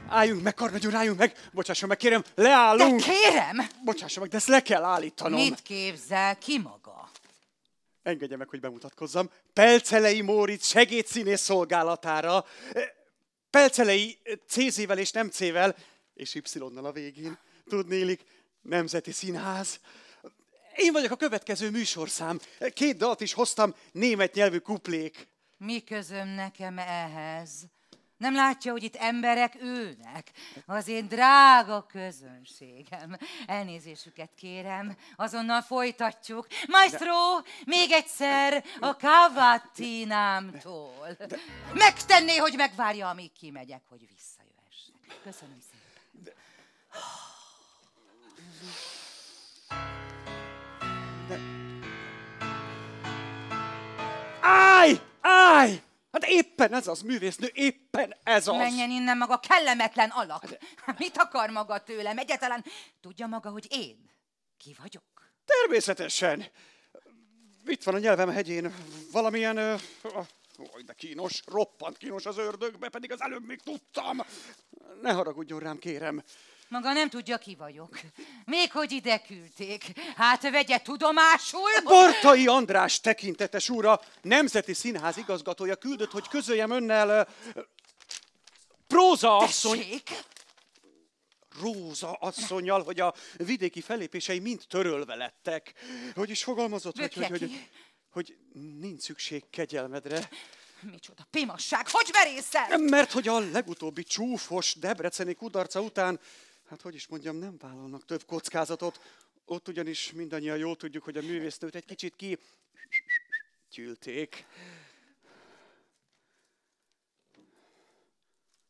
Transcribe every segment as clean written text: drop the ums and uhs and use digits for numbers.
Álljunk meg, karnagyúr, álljunk meg! Bocsásson meg, kérem, leállunk! De kérem! Bocsásson meg, de ezt le kell állítanom. Mit képzel ki maga? Engedje meg, hogy bemutatkozzam. Pelcelei Móricz segédszínész szolgálatára. Pelcelei CZ-vel és nem C-vel, és Y-nal a végén. Tudnélik, Nemzeti Színház. Én vagyok a következő műsorszám. 2 dalt is hoztam, német nyelvű kuplék. Mi közöm nekem ehhez? Nem látja, hogy itt emberek ülnek? Az én drága közönségem. Elnézésüket kérem, azonnal folytatjuk. Maestro, még egyszer a Cavattinámtól. Megtenné, hogy megvárja, amíg kimegyek, hogy visszajöhessek. Köszönöm szépen. Állj! Hát éppen ez az, művésznő, éppen ez az! Menjen innen maga kellemetlen alak! Mit akar maga tőlem? Egyáltalán tudja maga, hogy én ki vagyok? Természetesen! Itt van a nyelvem hegyén valamilyen... de kínos, roppant kínos az ördögbe, pedig az előbb még tudtam. Ne haragudjon rám, kérem. Maga nem tudja, ki vagyok. Még hogy ide küldték. Hát vegye tudomásul... Bartai András tekintetes úra, Nemzeti Színház igazgatója küldött, hogy közöljem önnel... Próza asszony... Tessék? Róza asszonnyal, hogy a vidéki fellépései mind törölve lettek. Hogy is fogalmazott, hogy nincs szükség kegyelmedre. Micsoda pimasság, hogy merészel? Mert hogy a legutóbbi csúfos debreceni kudarca után, hát hogy is mondjam, nem vállalnak több kockázatot. Ott ugyanis mindannyian jól tudjuk, hogy a művésznőt egy kicsit gyűlték.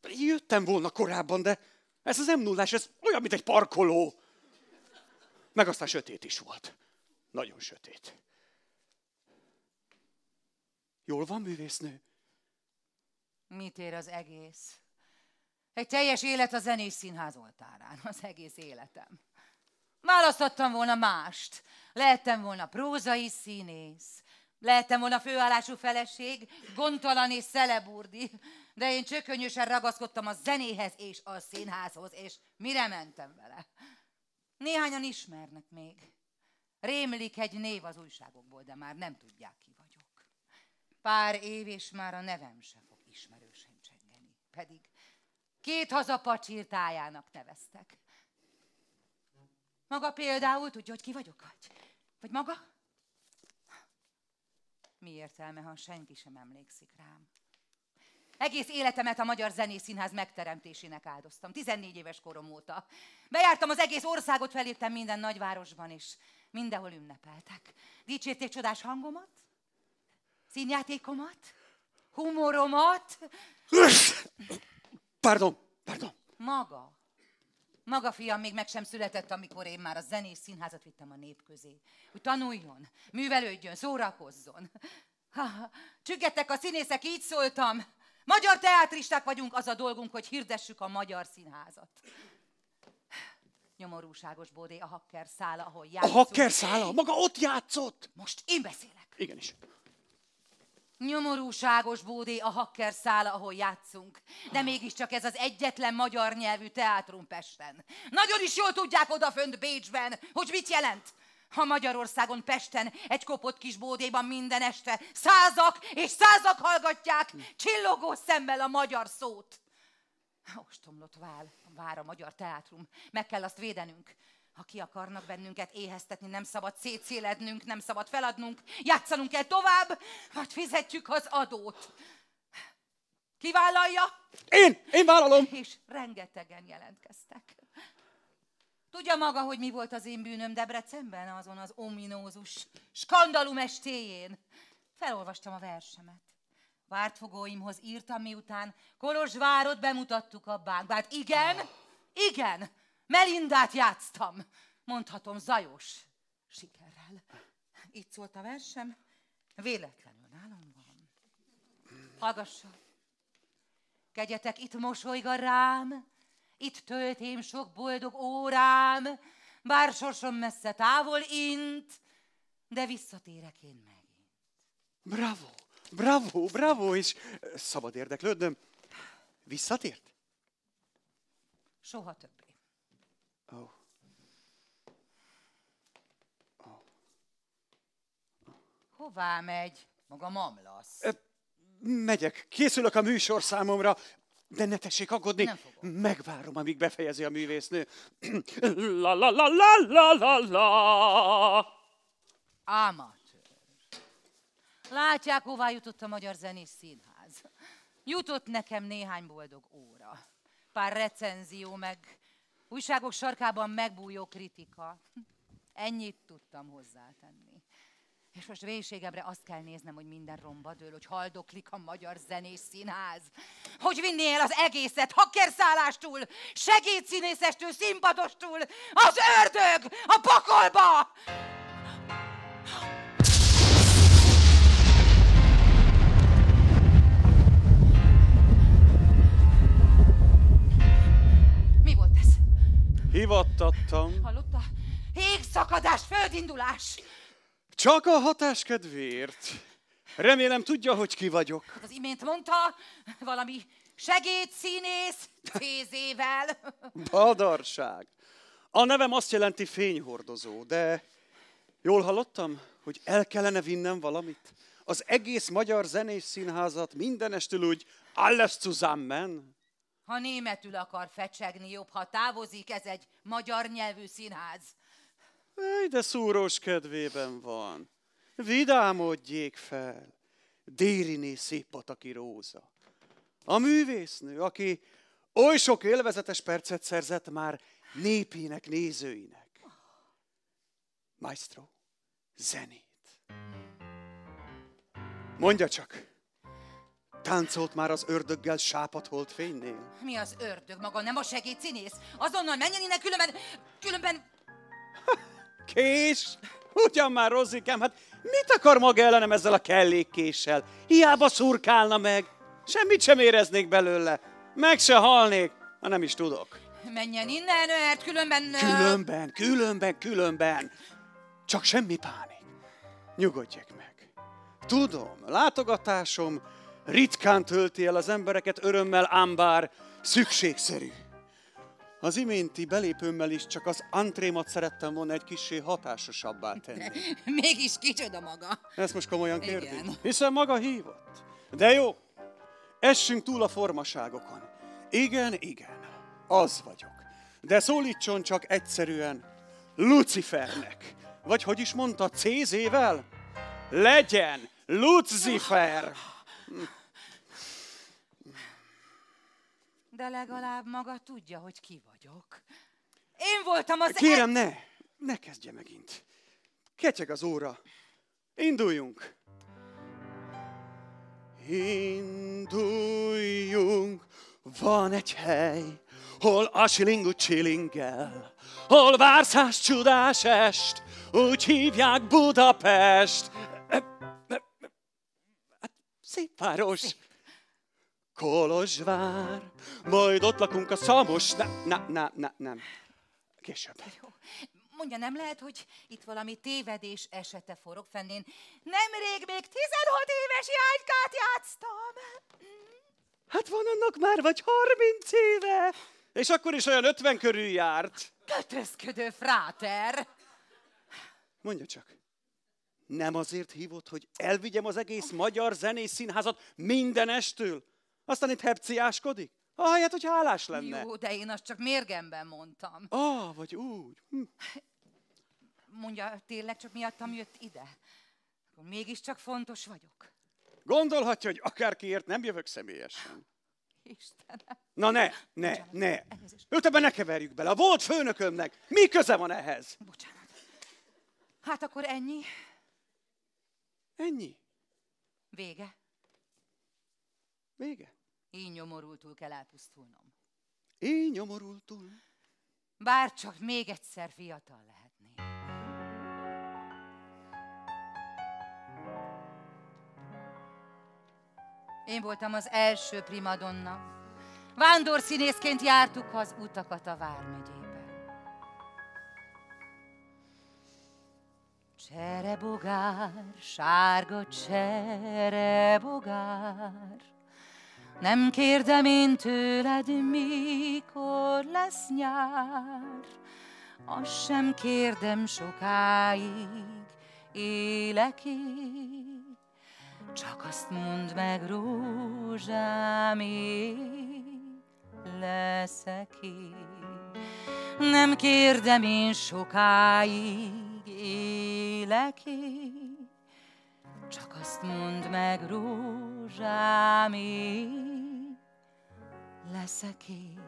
Jöttem volna korábban, de ez az M0-ás, ez olyan, mint egy parkoló. Meg aztán sötét is volt. Nagyon sötét. Jól van, művésznő? Mit ér az egész? Egy teljes élet a Zenés Színház oltárán. Az egész életem. Választhattam volna mást. Lehettem volna prózai színész. Lehettem volna főállású feleség, gondtalan és szeleburdi. De én csökönyösen ragaszkodtam a zenéhez és a színházhoz, és mire mentem vele? Néhányan ismernek még. Rémlik egy név az újságokból, de már nem tudják, ki vagyok. Pár év, és már a nevem sem fog ismerősen csengeni. Pedig 2 hazapacsirtájának neveztek. Maga például tudja, hogy ki vagyok? Vagy maga? Mi értelme, ha senki sem emlékszik rám? Egész életemet a Magyar Zenés Színház megteremtésének áldoztam. 14 éves korom óta. Bejártam az egész országot, feléptem minden nagyvárosban, és mindenhol ünnepeltek. Dicsérték csodás hangomat, színjátékomat, humoromat. Pardon. Maga fiam még meg sem született, amikor én már a Zenés Színházat vittem a nép közé. Hogy tanuljon, művelődjön, szórakozzon. Csüggettek a színészek, így szóltam. Magyar teátristák vagyunk, az a dolgunk, hogy hirdessük a magyar színházat. Nyomorúságos bódé a hacker szála, ahol játszunk. A hacker szála? Maga ott játszott? Most én beszélek. Igenis. Nyomorúságos bódé a hacker szála, ahol játszunk. De mégiscsak ez az egyetlen magyar nyelvű teátrum Pesten. Nagyon is jól tudják odafönt Bécsben, hogy mit jelent. Ha Magyarországon, Pesten, egy kopott kis bódéban minden este százak és százak hallgatják csillogó szemmel a magyar szót. Ostomlott vár a magyar teátrum. Meg kell azt védenünk. Ha ki akarnak bennünket éheztetni, nem szabad szétszélednünk, nem szabad feladnunk, játszanunk kell tovább, vagy fizetjük az adót. Ki vállalja? Én vállalom! És rengetegen jelentkeztek. Tudja maga, hogy mi volt az én bűnöm Debrecenben, azon az ominózus skandalum estéjén? Felolvastam a versemet. Vártfogóimhoz írtam, miután Kolozsvárot bemutattuk a bánkba. Hát igen, Melindát játsztam. Mondhatom, zajos sikerrel. Így szólt a versem, véletlenül nálam van. Hallgassa, kegyetek itt mosolyga rám, itt töltém sok boldog órám, bár sorsom messze távol int, de visszatérek én megint. Bravo, és szabad érdeklődnöm. Visszatért? Soha többé. Oh. Hová megy? Maga mamlasz. Megyek, készülök a műsorszámomra, de ne tessék aggódni, Nem fogok. megvárom, amíg befejezi a művésznő. La la la la la la la. Amatőr. Látják, hová jutott a Magyar Zenés Színház. Jutott nekem néhány boldog óra. Pár recenzió, meg újságok sarkában megbújó kritika. Ennyit tudtam hozzátenni. És most véhségemre azt kell néznem, hogy minden romba dől, hogy haldoklik a Magyar Zenés Színház. Hogy vinni el az egészet hakkerszállástól, segédszínészestől, színpadostól, az ördög a pokolba! Mi volt ez? Hivattattam. Hallotta? Égszakadás, földindulás! Csak a hatás kedvéért. Remélem tudja, hogy ki vagyok. Hát az imént mondta, valami segédszínész, CZ-vel. Badarság. A nevem azt jelenti fényhordozó, de jól hallottam, hogy el kellene vinnem valamit? Az egész Magyar Zenés Színházat mindenestül úgy alles zusammen. Ha németül akar fecsegni, jobb, ha távozik, ez egy magyar nyelvű színház. Ej, de szúrós kedvében van. Vidámodjék fel. Dériné Széppataki Róza. A művésznő, aki oly sok élvezetes percet szerzett már népének, nézőinek. Maestro, zenét. Mondja csak, táncolt már az ördöggel sápadt holdfénynél? Mi az ördög maga, nem a segédszínész? Azonnal menjen innen, különben... Kés? Ugyan már, Rozzikám, hát mit akar maga ellenem ezzel a kellékkéssel? Hiába szurkálna meg. Semmit sem éreznék belőle. Meg se halnék, ha nem is tudok. Menjen innen, mert Különben. Csak semmi pánik. Nyugodjék meg. Tudom, látogatásom ritkán tölti el az embereket örömmel, ám bár szükségszerű. Az iménti belépőmmel is csak az antrémat szerettem volna egy kissé hatásosabbá tenni. Mégis kicsoda maga. Ezt most komolyan kérdi? Igen. Hiszen maga hívott. De jó, essünk túl a formaságokon. Igen, az vagyok. De szólítson csak egyszerűen Lucifernek. Vagy hogy is mondta, CZ-vel? Legyen Lucifer! De legalább maga tudja, hogy ki vagyok. Én voltam az... Kérem, ne kezdje megint. Ketyeg az óra. Induljunk. Induljunk, van egy hely, hol a silingú csilingel, hol várszás csodás est, úgy hívják Budapest. Hát, szép város. Szép. Kolozsvár, majd ott lakunk a Szamos... Nem. Később. Jó. Mondja, nem lehet, hogy itt valami tévedés esete forog fennén? Nemrég még 16 éves jánykát játsztam. Hát van annak már vagy 30 éve. És akkor is olyan 50 körül járt. Kötözködő fráter. Mondja csak, nem azért hívott, hogy elvigyem az egész Magyar Zenés Színházat mindenestől? Aztán itt hepciáskodik? Ahelyett, hogy hálás lenne. Jó, de én azt csak mérgemben mondtam. Vagy úgy. Mondja, tényleg csak miattam jött ide? Akkor mégiscsak fontos vagyok. Gondolhatja, hogy akárkiért nem jövök személyesen. Istenem. Na ne. Őt ebben ne keverjük bele. A volt főnökömnek mi köze van ehhez? Bocsánat. Hát akkor ennyi? Ennyi? Vége? Így nyomorultul kell elpusztulnom. Így nyomorultul? Bár csak még egyszer fiatal lehetnék. Én voltam az első primadonna. Vándorszínészként jártuk az utakat a vármegyében. Cserebogár, sárga cserebogár, Nem kérdem én tőled, mikor lesz nyár, azt sem kérdem, sokáig élek-e. Csak azt mondd meg, rózsám, ég leszek-e. Nem kérdem én, sokáig élek-e. Csak azt mondd meg, rózsám, ég leszek-e.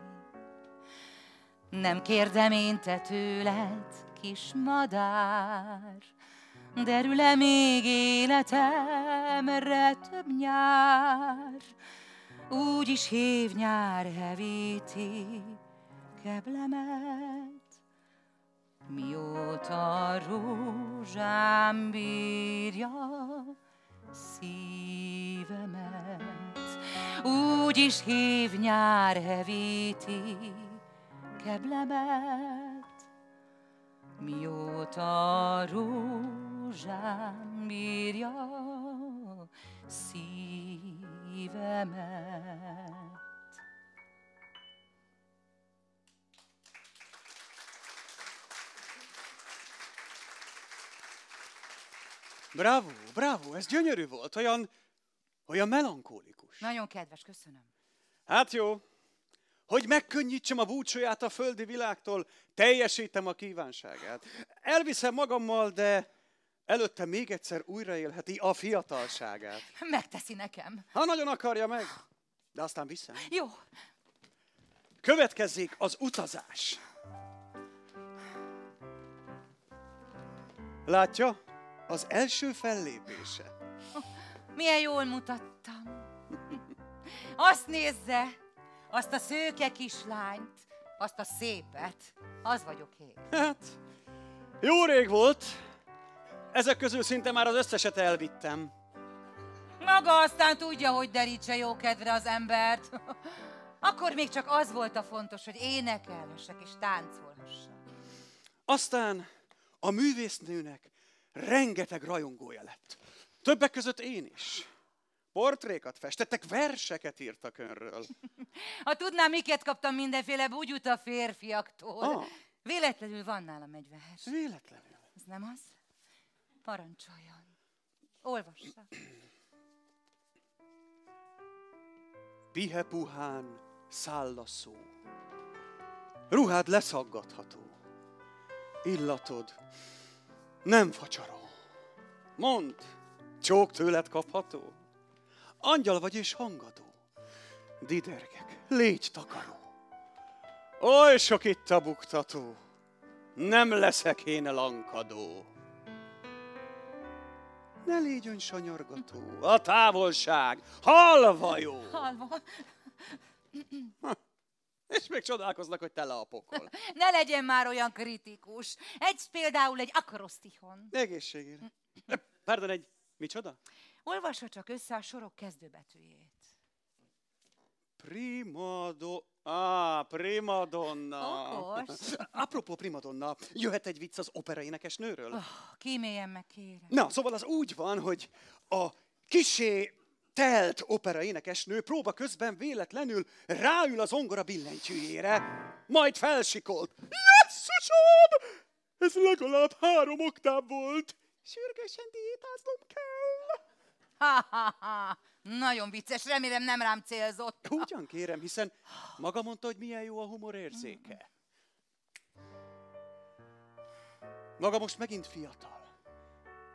Nem kérdem én te tőled, kis madár, derül-e még életemre több nyár? Úgyis hív nyár, hevíti keblemet, mióta rózsám bírja szívemet. Úgyis hív nyár, hevíti keblemet, mióta rózsám bírja szívemet. Bravo, bravo, ez gyönyörű volt, olyan melankólikus. Nagyon kedves, köszönöm. Hát jó, hogy megkönnyítsem a búcsúját a földi világtól, teljesítem a kívánságát. Elviszem magammal, de előtte még egyszer újraélheti a fiatalságát. Megteszi nekem. Ha nagyon akarja meg, de aztán viszem. Jó. Következzék az utazás. Látja? Az első fellépése. Milyen jól mutattam. Azt nézze, azt a szőke kislányt, azt a szépet, az vagyok én. Hát, jó rég volt. Ezek közül szinte már az összeset elvittem. Maga aztán tudja, hogy derítse jó kedvre az embert. Akkor még csak az volt a fontos, hogy énekelhessek és táncolhassak. Aztán a művésznőnek rengeteg rajongója lett. Többek között én is. Portrékat festettek, verseket írtak önről. Ha tudnám, miket kaptam mindenféle bugyut a férfiaktól. Véletlenül van nálam egy vers. Véletlenül. Ez nem az? Parancsoljon. Olvassa. Pihe-puhán száll a szó. Ruhád leszaggatható. Illatod nem facsaró. Mondd, csók tőled kapható? Angyal vagy és hangadó. Didergek, légy takaró. Oly sok itt a buktató. Nem leszek én lankadó. Ne légy önsanyargató. A távolság halva jó. Halva. És még csodálkoznak, hogy tele a pokol. Ne legyen már olyan kritikus. Például egy akrosztihon. Egészségére. Pardon, egy micsoda? Olvassa csak össze a sorok kezdőbetűjét. Primadonna. Okos. Apropó primadonna, jöhet egy vicc az operaénekes nőről? Kíméljen meg, kérem. Na, szóval az úgy van, hogy a kissé telt operaénekesnő próba közben véletlenül ráül az zongora billentyűjére, majd felsikolt. Jesszusom! Ez legalább 3 oktáv volt. Sürgősen diétáznom kell. Ha. Nagyon vicces, remélem nem rám célzott. Ugyan kérem, hiszen maga mondta, hogy milyen jó a humor érzéke. Maga most megint fiatal.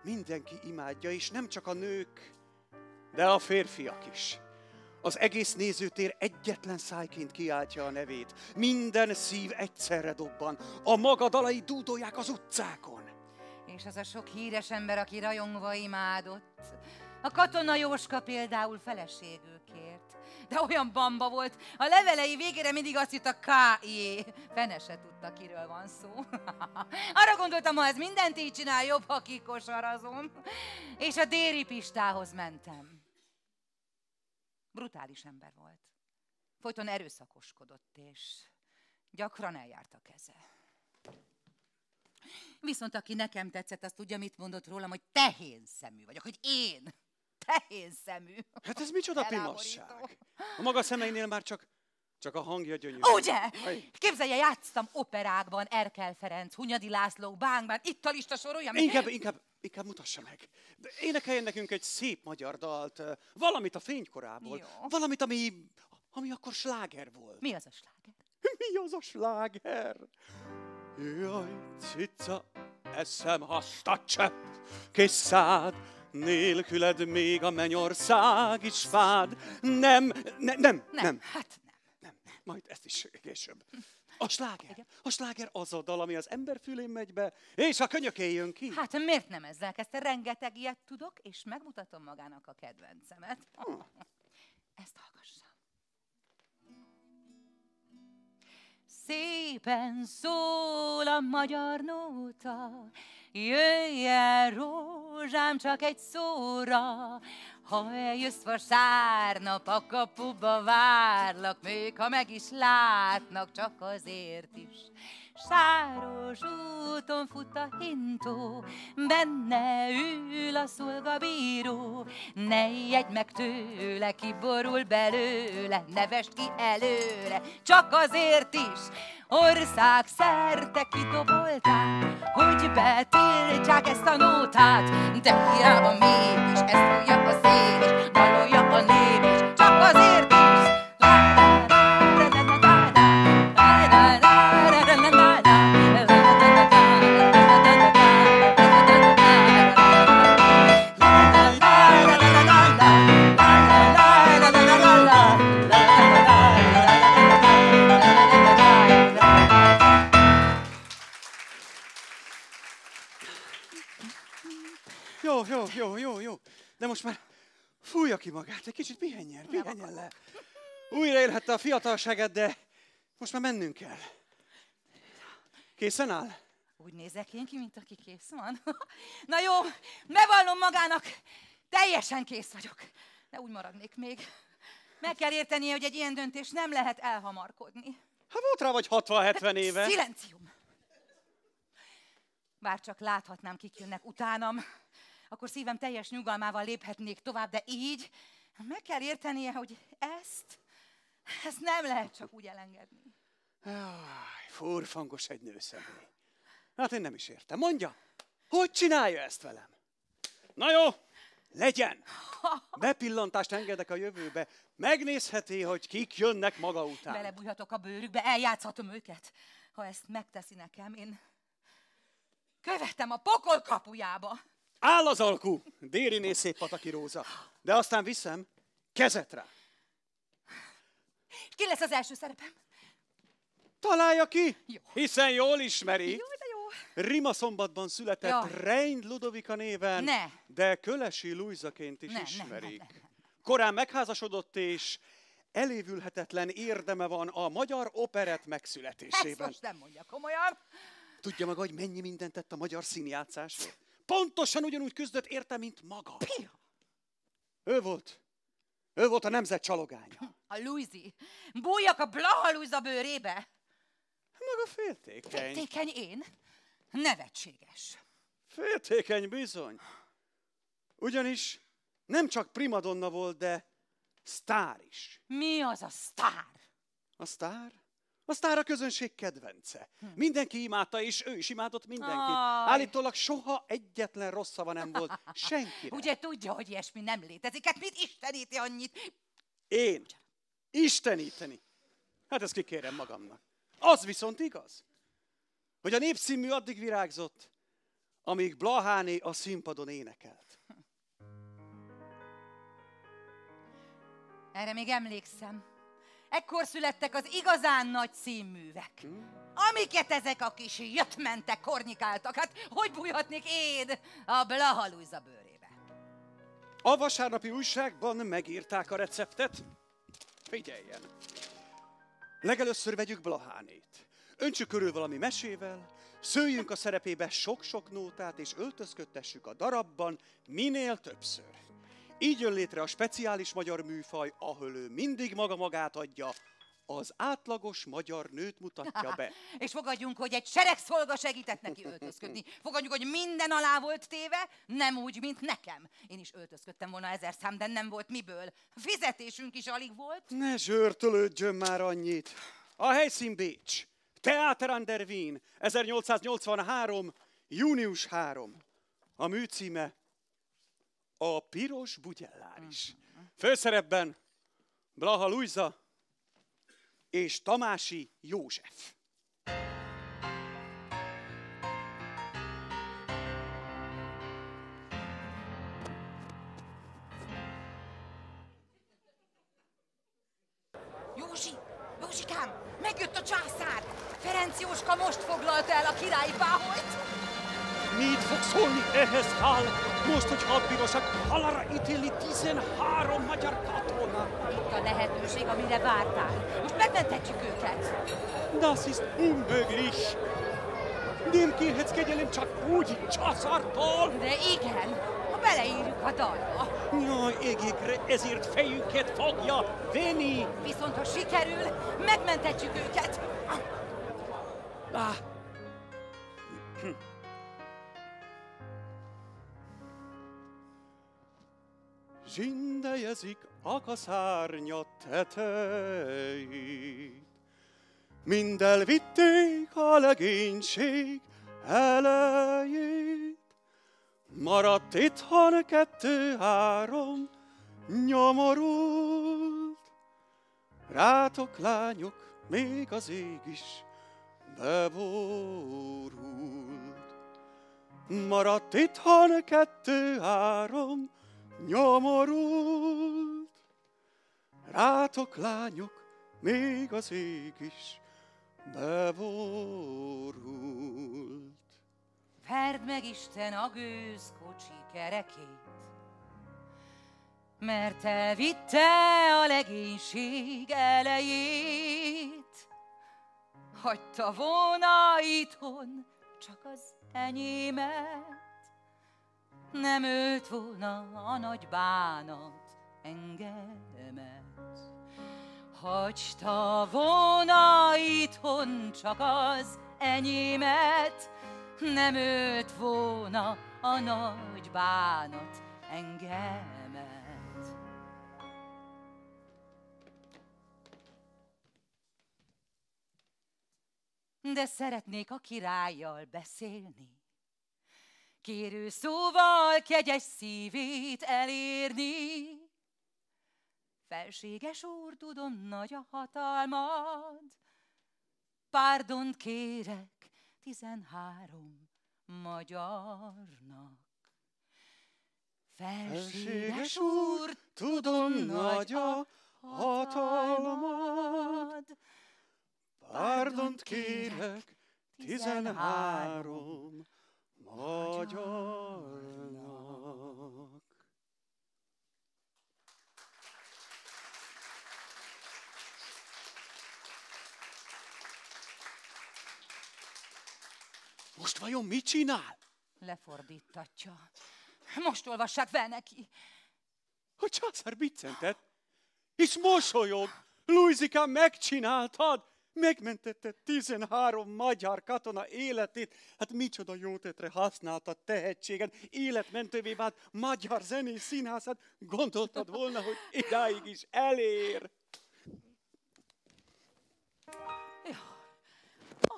Mindenki imádja, és nem csak a nők, de a férfiak is. Az egész nézőtér egyetlen szájként kiáltja a nevét. Minden szív egyszerre dobban. A maga dalai dúdolják az utcákon. És az a sok híres ember, aki rajongva imádott. A Katona Jóska például feleségül kért. De olyan bamba volt, a levelei végére mindig azt hitt a K.I. Fene se tudta, kiről van szó. Arra gondoltam, ha ez mindent így csinál, jobb, ha kikosarazom. És a Déri Pistához mentem. Brutális ember volt. Folyton erőszakoskodott, és gyakran eljárt a keze. Viszont aki nekem tetszett, azt tudja, mit mondott rólam, hogy tehén szemű vagyok, hogy én tehén szemű. Hát ez micsoda Eláborító. pimasság. A maga szemeinél már csak a hangja gyönyörű. Ugye? Képzelje, játszottam operákban, Erkel Ferenc, Hunyadi László, Bánkban, itt a lista sorolja. Inkább mutassa meg. De énekeljen nekünk egy szép magyar dalt, valamit a fénykorából. Jó. Valamit, ami akkor sláger volt. Mi az a sláger? Mi az a sláger? Jaj, cica, eszem azt a csepp, kis szád, nélküled még a mennyország is fád. Nem. Hát nem. Majd ezt is később. A sláger az a dal, ami az ember fülén megy be, és a könyökén jön ki. Hát miért nem ezzel kezdte? Rengeteg ilyet tudok, és megmutatom magának a kedvencemet. Ezt hallgassa. Szépen szól a magyar nóta, jöjj el rózsám csak egy szóra, ha eljössz vasárnap, a kapuba várlak, még ha meg is látnak, csak azért is. Sáros úton fut a hintó, benne ül a szolgabíró. Ne ijedj meg tőle, kiborul belőle, ne vesd ki előre, csak azért is. Ország szerte kidobolták, hogy betiltsák ezt a nótát, de hiába mégis ezt fújja a szél is, dalolja a nép is, csak azért is. Jó. De most már fújja ki magát, egy kicsit pihenjen le. Újra élhette a fiatalságát, de most már mennünk kell. Készen áll? Úgy nézek én ki, mint aki kész van. Na jó, bevallom magának, teljesen kész vagyok. De úgy maradnék még. Meg kell értenie, hogy egy ilyen döntés nem lehet elhamarkodni. Hát volt rá vagy 60-70 éve. Szilencium! Bár csak láthatnám, kik jönnek utánam, akkor szívem teljes nyugalmával léphetnék tovább, de így meg kell értenie, hogy ezt nem lehet csak úgy elengedni. Furfangos egy nőszemély. Hát én nem is értem. Mondja, hogy csinálja ezt velem? Na jó, legyen! Bepillantást engedek a jövőbe. Megnézheti, hogy kik jönnek maga után. Belebújhatok a bőrükbe, eljátszhatom őket. Ha ezt megteszi nekem, én követem a pokol kapujába. Áll az alkú, Dériné szép pataki róza. De aztán viszem kezetre. Ki lesz az első szerepem? Találja ki, Jó. hiszen jól ismeri. Jó, de jó. Rimaszombatban született Jaj. Reind Ludovika néven, Ne. de Kölesi Lujzaként is Nem. ismerik. Korán megházasodott, és elévülhetetlen érdeme van a magyar operett Ezt megszületésében. most nem mondja komolyan. Tudja maga, hogy mennyi mindent tett a magyar színjátszásért? Pontosan ugyanúgy küzdött érte, mint maga. Pia. Ő volt a nemzet csalogánya. A Luizi. Bújjak a Blaha Luisa bőrébe. Maga féltékeny. Féltékeny én? Nevetséges. Féltékeny bizony. Ugyanis nem csak primadonna volt, de sztár is. Mi az a sztár? A sztár? A sztár a közönség kedvence. Mindenki imádta, és ő is imádott mindenkit. Aj. Állítólag soha egyetlen rossz szava nem volt senkire. Ugye tudja, hogy ilyesmi nem létezik. Hát mit isteníti annyit? Én? Isteníteni? Hát ezt kikérem magamnak. Az viszont igaz, hogy a Népszínmű addig virágzott, amíg Blaháné a színpadon énekelt. Erre még emlékszem. Ekkor születtek az igazán nagy színművek. Amiket ezek a kis jöttmentek kornyikáltak. Hát hogy bújhatnék én a Blaha Luisa bőrébe? A vasárnapi újságban megírták a receptet. Figyeljen! Legelőször vegyük Blahánét. Öntsük körül valami mesével, szőjünk a szerepébe sok-sok nótát, és öltözködtessük a darabban minél többször. Így jön létre a speciális magyar műfaj, ahol ő mindig maga magát adja, az átlagos magyar nőt mutatja be. És fogadjunk, hogy egy seregszolga segített neki öltözködni. Fogadjuk, hogy minden alá volt téve, nem úgy, mint nekem. Én is öltözködtem volna 1000 szám, de nem volt miből. Fizetésünk is alig volt. Ne zsörtölődjön már annyit. A helyszín Bécs. Theater an der Wien. 1883. június 3. A műcíme A piros bugyelláris. Főszerepben Blaha Lujza és Tamási József. Józsikám, megjött a császár! Ferenc Jóska most foglalta el a királyi páholyt. Mit fog szólni ehhez, Kál? Most, hogy hadbíróság halára ítéli 13 magyar katona. Itt a lehetőség, amire vártál. Most megmentetjük őket. Das ist unmöglich. Nem kérhetsz kegyelem csak úgy császártól. De igen, ha beleírjuk a dalba. Jaj, égékre, ezért fejünket fogja venni. Viszont ha sikerül, megmentetjük őket. Ah. Zsindejezik a kaszárnya tetejét. Mind elvitték a legénység elejét. Maradt itthon 2-3 nyomorult. Rátok, lányok, még az ég is beborult. Maradt itthon 2-3 nyomorult. Rátok, lányok, még az ég is beborult. Verd meg Isten a gőzkocsi kerekét, mert elvitte a legénység elejét. Hagyta volna itthon csak az enyémet, nem ölt volna a nagy bánat engemet. Hagyta volna itthon csak az enyémet, nem ölt volna a nagy bánat engemet. De szeretnék a királlyal beszélni, kérő szóval kegyes szívét elérni. Felséges úr, tudom, nagy a hatalmad, párdont kérek 13 magyarnak. Felséges úr, tudom, nagy a hatalmad, párdont kérek 13 magyarnak. Most vajon mit csinál? Lefordítatja. Most olvassák fel neki. A császár biccentett, és mosolyog. Lujzikám, megcsináltad! Megmentetted 13 magyar katona életét. Hát micsoda jó tettre használtad tehetséged. Életmentővé vált magyar zenés színházat. Gondoltad volna, hogy idáig is elér.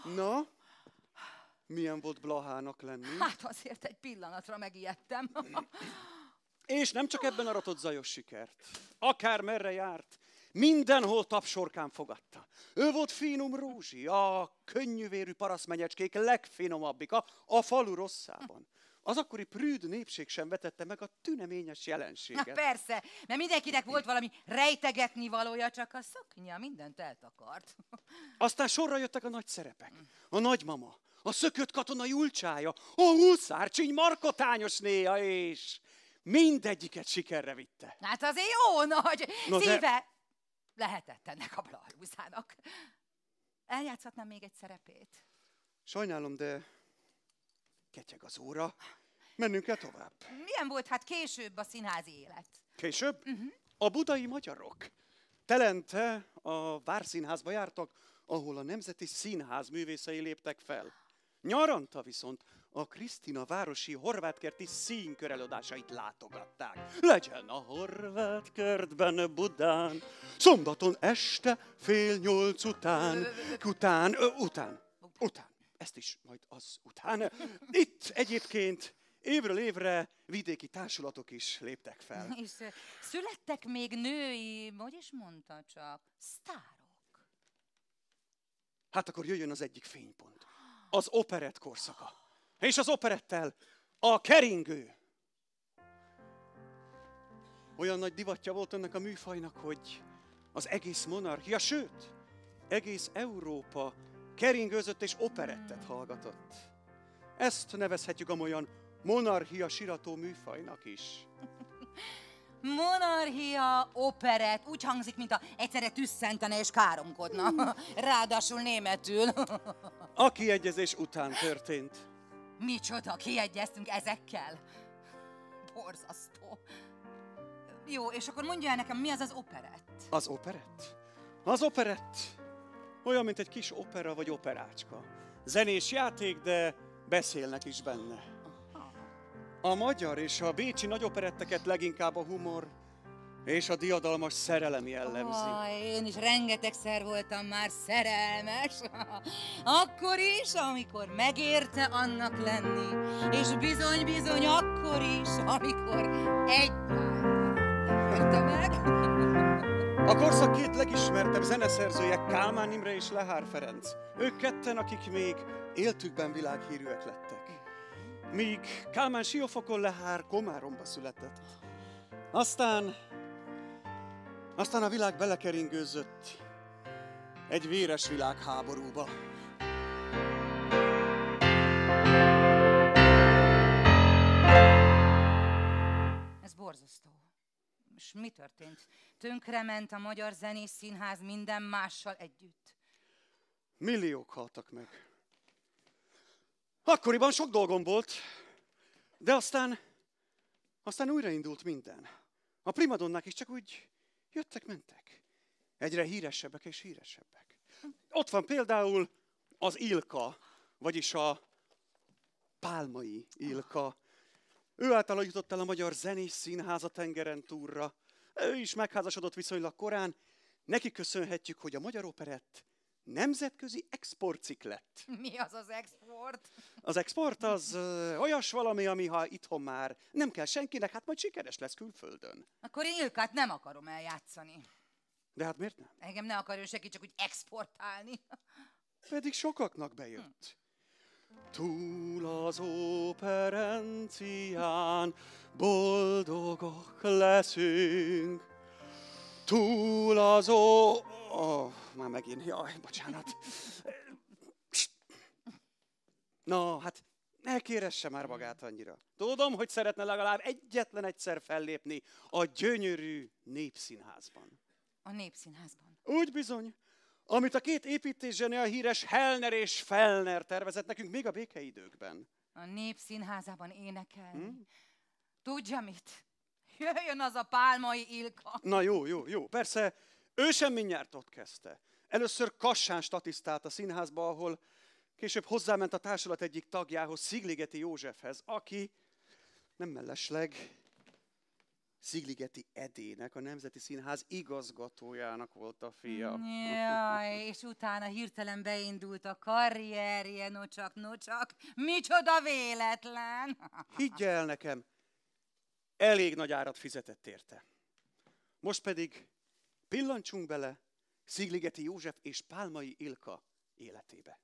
Na, milyen volt Blahának lenni? Hát azért egy pillanatra megijedtem. És nem csak ebben aratott zajos sikert. Akár merre járt, mindenhol tapsorkán fogadta. Ő volt Finom Rózsi, a könnyűvérű parasztmenyecskék legfinomabbik, a falu rosszában. Az akkori prűd népség sem vetette meg a tüneményes jelenséget. Na persze, mert mindenkinek volt valami rejtegetni valója, csak a szoknya mindent eltakart. Aztán sorra jöttek a nagy szerepek. A nagymama, a szökött katona Julcsája, a huszárcsiny markotányosnéja, és mindegyiket sikerre vitte. Hát azért jó nagy szíve lehetett ennek a Blahalúzának. Eljátszhatnám még egy szerepét? Sajnálom, de ketyeg az óra. Mennünk kell tovább. Milyen volt hát később a színházi élet? Később? A budai magyarok. telente a Várszínházba jártak, ahol a Nemzeti Színház művészei léptek fel. Nyaranta viszont a Krisztina városi horvátkerti színkör előadásait látogatták. Legyen a Horvátkertben Budán, szombaton este 7:30 után. Ezt is majd az után. Itt egyébként évről évre vidéki társulatok is léptek fel. És születtek még női, hogy is mondta csak, sztárok. Hát akkor jöjjön az egyik fénypont. Az operett korszaka. És az operettel a keringő. Olyan nagy divatja volt ennek a műfajnak, hogy az egész monarchia, sőt, egész Európa keringőzött és operettet hallgatott. Ezt nevezhetjük amolyan monarchia sirató műfajnak is. Monarchia, operett, úgy hangzik, mint a egyszerre tüsszentene és káromkodna. Ráadásul németül. A kiegyezés után történt. Micsoda, kiegyeztünk ezekkel? Borzasztó. Jó, és akkor mondja el nekem, mi az az operett? Az operett? Az operett olyan, mint egy kis opera vagy operácska. Zenés játék, de beszélnek is benne. A magyar és a bécsi nagyoperetteket leginkább a humor és a diadalmas szerelem jellemzi. Én is rengetegszer voltam már szerelmes. Akkor is, amikor megérte annak lenni. És bizony akkor is, amikor egyáltalán nem érte meg. A korszak két legismertebb zeneszerzője Kálmán Imre és Lehár Ferenc. Ők ketten, akik még éltükben világhírűek lettek. Míg Kálmán Siófokon, Lehár Komáromba született. Aztán a világ belekeringőzött egy véres világháborúba. Ez borzasztó. És mi történt? Tönkrement a Magyar Zenés Színház minden mással együtt. Milliók haltak meg. Akkoriban sok dolgom volt, de aztán újraindult minden. A primadonnák is csak úgy jöttek-mentek. Egyre híresebbek és híresebbek. Ott van például az Ilka, vagyis a Pálmai Ilka. Ő által jutott el a Magyar Zenés Színház a tengeren túlra. Ő is megházasodott viszonylag korán. Neki köszönhetjük, hogy a magyar operett nemzetközi exportcikk lett. Mi az az export? Az export az olyas valami, ami ha itthon már nem kell senkinek, hát majd sikeres lesz külföldön. Akkor én Ilkát nem akarom eljátszani. De hát miért nem? Engem ne akarjon senki csak úgy exportálni. Pedig sokaknak bejött. Túl az operencián boldogok leszünk. Túl az már megint, jaj, bocsánat. Na, hát ne kéresse már magát annyira. Tudom, hogy szeretne legalább egyetlen egyszer fellépni a gyönyörű Népszínházban. A Népszínházban? Úgy bizony, amit a két építészzseni, a híres Hellner és Fellner tervezett nekünk még a békeidőkben. A Népszínházában énekelni? Tudja mit? Jöjjön az a Pálmai Ilka. Na jó. Persze, ő sem mindjárt ott kezdte. Először Kassán statisztált a színházba, ahol később hozzáment a társulat egyik tagjához, Szigligeti Józsefhez, aki nem mellesleg Szigligeti Edének, a Nemzeti Színház igazgatójának volt a fia. Jaj, és utána hirtelen beindult a karrierje, nocsak. Micsoda véletlen! Higgy el nekem, elég nagy árat fizetett érte. Most pedig pillancsunk bele Szigligeti József és Pálmai Ilka életébe.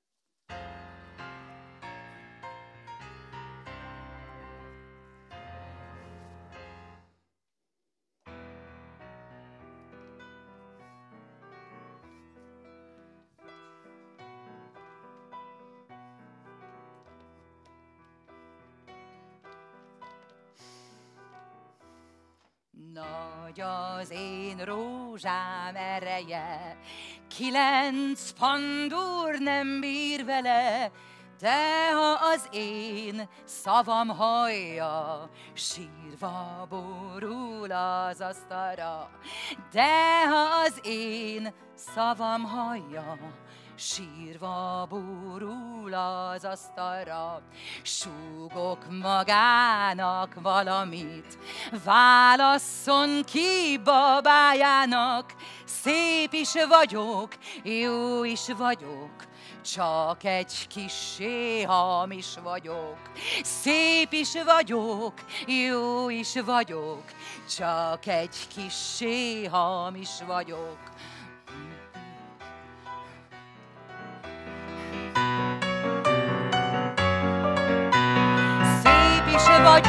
Nagy az én rózsám ereje, 9 pandúr nem bír vele, de ha az én szavam hallja, sírva borul az asztalra. De ha az én szavam hallja, sírva borul az asztalra. Súgok magának valamit, válasszon ki babájának. Szép is vagyok, jó is vagyok, csak egy kissé hamis vagyok. Szép is vagyok, jó is vagyok, csak egy kissé hamis vagyok. Szép is vagyok,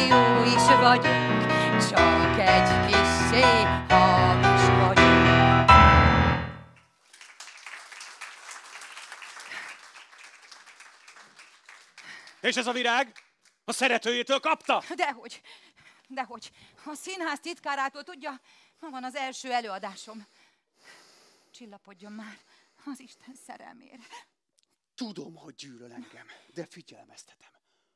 jó is vagyok, csak egy kissé hamis vagyok. És ez a virág a szeretőjétől kapta? Dehogy. A színház titkárától tudja, ma van az első előadásom. Csillapodjon már az Isten szerelmére. Tudom, hogy gyűlöl engem, de figyelmeztetem.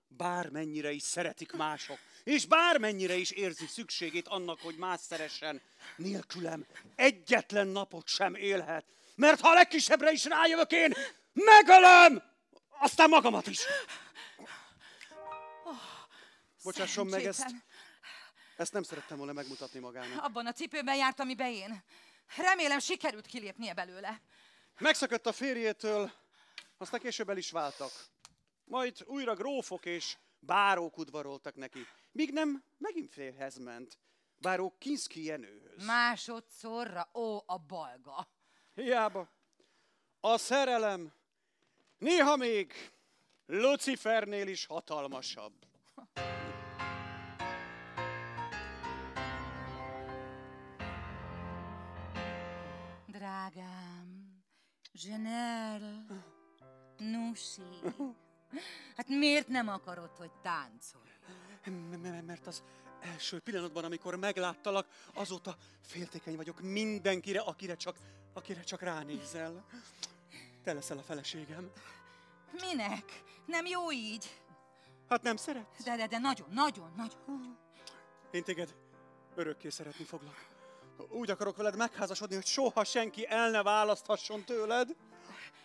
Bármennyire is szeretik mások, és bármennyire is érzi szükségét annak, hogy más szeressen, nélkülem egyetlen napot sem élhet. Mert ha a legkisebbre is rájövök én, megölöm! Aztán magamat is. Bocsásson meg, ezt nem szerettem volna megmutatni magának. Abban a cipőben járt, amiben én. Remélem, sikerült kilépnie belőle. Megszakadt a férjétől, aztán később el is váltak. Majd újra grófok és bárók udvaroltak neki. Míg nem, megint férjhez ment. Báró Kinszky Jenőhöz. Másodszorra, ó, a balga. Hiába. A szerelem néha még Lucifernél is hatalmasabb. Drágám, Zsenel, Nusi, hát miért nem akarod, hogy táncolj? Mert az első pillanatban, amikor megláttalak, azóta féltékeny vagyok mindenkire, akire csak ránézel. Te leszel a feleségem. Minek? Nem jó így? Hát nem szeretsz? De nagyon. Én téged örökké szeretni foglak. Úgy akarok veled megházasodni, hogy soha senki el ne választhasson tőled.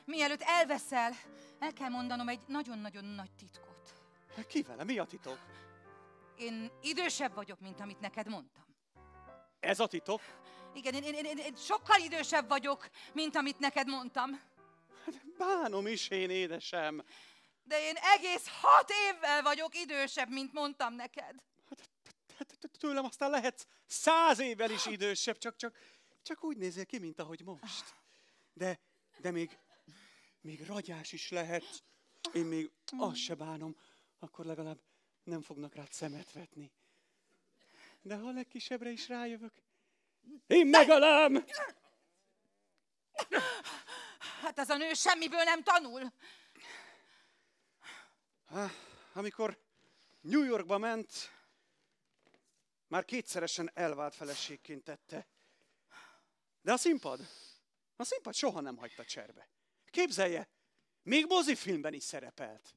Mielőtt elveszel, el kell mondanom egy nagyon-nagyon nagy titkot. Ki vele? Mi a titok? Én idősebb vagyok, mint amit neked mondtam. Ez a titok? Igen, én sokkal idősebb vagyok, mint amit neked mondtam. Bánom is én, édesem. De én egész 6 évvel vagyok idősebb, mint mondtam neked. Tőlem aztán lehetsz 100 évvel is idősebb, csak úgy nézzél ki, mint ahogy most. De még ragyás is lehetsz. Én még azt se bánom, akkor legalább nem fognak rád szemet vetni. De ha a legkisebbre is rájövök, én megölöm! Hát az a nő semmiből nem tanul. Amikor New Yorkba ment, már kétszeresen elvált feleségként tette. De a színpad soha nem hagyta cserbe. Képzelje, még mozifilmben is szerepelt.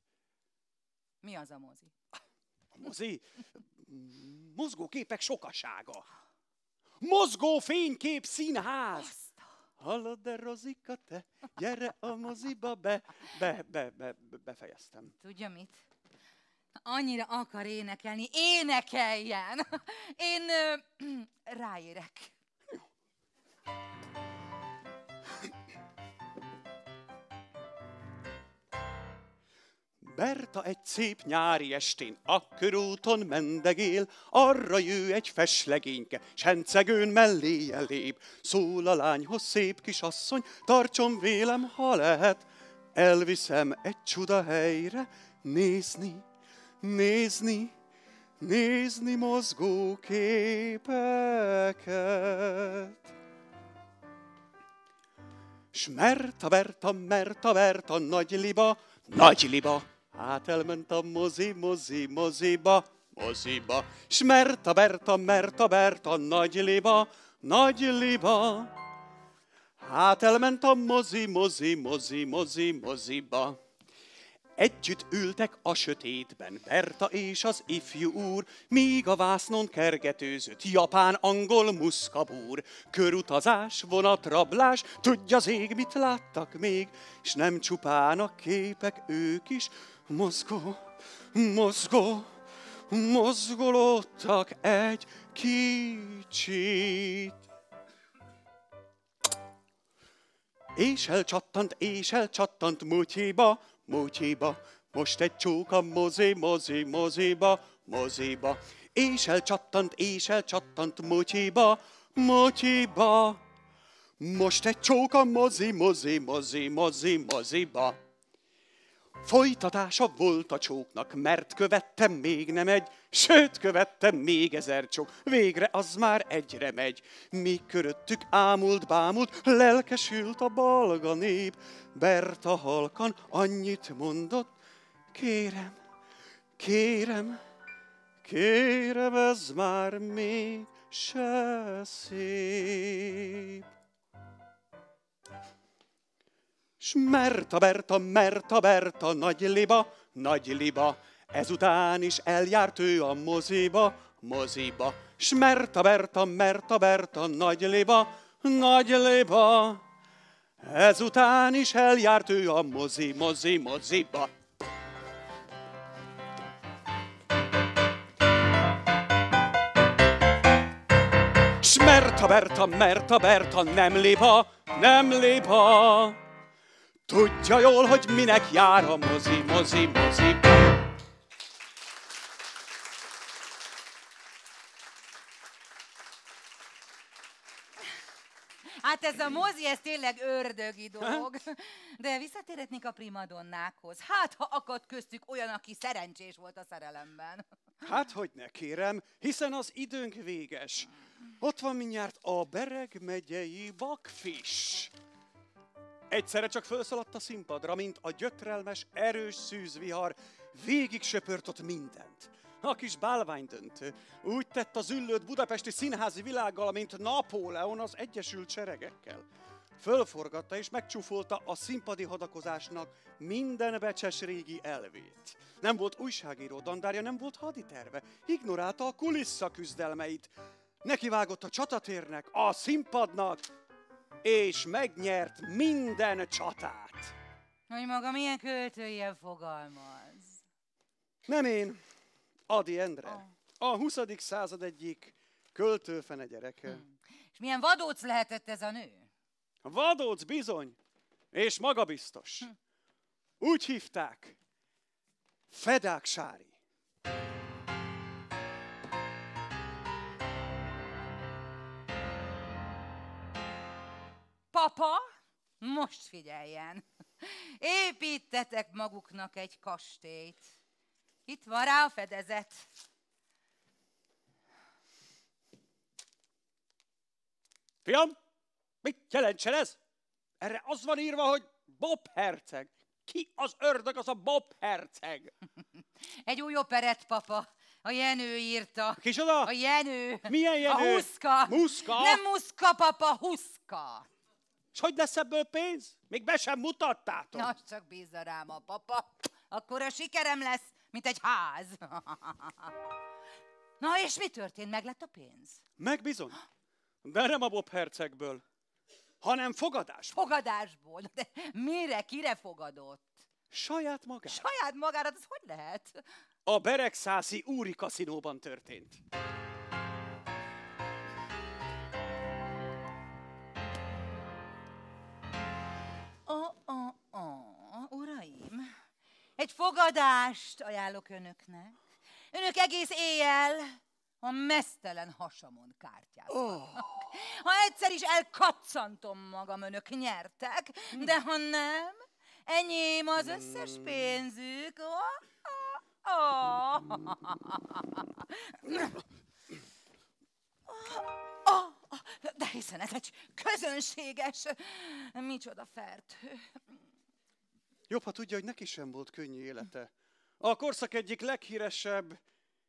Mi az a mozi? A mozi? Mozgó képek sokasága. Mozgó fénykép színház. Hallod, de Rozika, te, gyere a moziba, befejeztem. Tudja mit? Annyira akar énekelni, énekeljen! Én ráérek. Berta egy szép nyári estén a körúton mendegél, arra jő egy feslegényke, sencegőn melléje lép. Szól a lányhoz szép kisasszony, tartson vélem, ha lehet, elviszem egy csuda helyre, nézni mozgó képeket. S Merta Berta, nagy liba, hát elment a moziba. S Merta Berta, nagy liba, hát elment a moziba. Együtt ültek a sötétben, Berta és az ifjú úr, míg a vásznon kergetőzött japán-angol muszkabúr. Körutazás, vonatrablás, tudja az ég, mit láttak még, s nem csupán a képek, ők is mozgolódtak egy kicsit. És elcsattant mutyiba, most egy csók a moziba. És elcsattant mutyiba, most egy csók a moziba. Folytatása volt a csóknak, mert követtem még nem egy, sőt követtem még 1000 csók, végre az már egyre megy. Míg köröttük bámult, lelkesült a balga nép. Berta halkan annyit mondott, kérem, ez már még se szép. S Merta Berta, nagy liba, ezután is eljárt ő a moziba. S Merta Berta, nagy liba, ezután is eljárt ő a moziba. S Merta Berta, nem liba, tudja jól, hogy minek jár a mozi. Hát ez a mozi, ez tényleg ördögi dolog. De visszatérhetnék a primadonnákhoz. Hát, ha akadt köztük olyan, aki szerencsés volt a szerelemben. Hát, hogy ne kérem, hiszen az időnk véges. Ott van mindjárt a Bereg megyei Bakfiss. Egyszerre csak felszaladt a színpadra, mint a gyötrelmes, erős szűzvihar, végig söpört ott mindent. A kis bálványdöntő úgy tett az üllőtt budapesti színházi világgal, mint Napóleon az Egyesült Seregekkel. Fölforgatta és megcsúfolta a színpadi hadakozásnak minden becses régi elvét. Nem volt újságíró dandárja, nem volt haditerve, ignorálta a kulisszaküzdelmeit. Nekivágott a csatatérnek, a színpadnak, és megnyert minden csatát. Hogy maga milyen költőjel fogalmaz? Nem én, Ady Endre. A 20. század egyik költőfene gyereke. És milyen vadóc lehetett ez a nő? Vadóc bizony, és magabiztos. Úgy hívták, Fedák Sári. Papa, most figyeljen! Építetek maguknak egy kastélyt. Itt van rá a fedezet. Fiam, mit jelentsen ez? Erre az van írva, hogy Bob herceg. Ki az ördög az a Bob herceg? Egy új operett, papa. A Jenő írta. Kicsoda? A Jenő. Milyen Jenő? A Huszka. Muszka? Nem Muszka, papa, Huszka. És hogy lesz ebből pénz? Még be sem mutattátok. Na, csak bízza rám a papa. Akkor a sikerem lesz, mint egy ház. Na, és mi történt? Meg lett a pénz? Meg bizony. De nem a Bob hercegből, hanem fogadásból. Fogadásból? De mire, kire fogadott? Saját magára. Saját magára? Ez hogy lehet? A beregszászi úri kaszinóban történt. Uraim, egy fogadást ajánlok önöknek. Önök egész éjjel a meztelen hasamon kártyáznak. Ha egyszer is elkaccantom magam, önök nyertek, de ha nem, enyém az összes pénzük. De hiszen ez egy közönséges, micsoda fertő. Jobb, ha tudja, hogy neki sem volt könnyű élete. A korszak egyik leghíresebb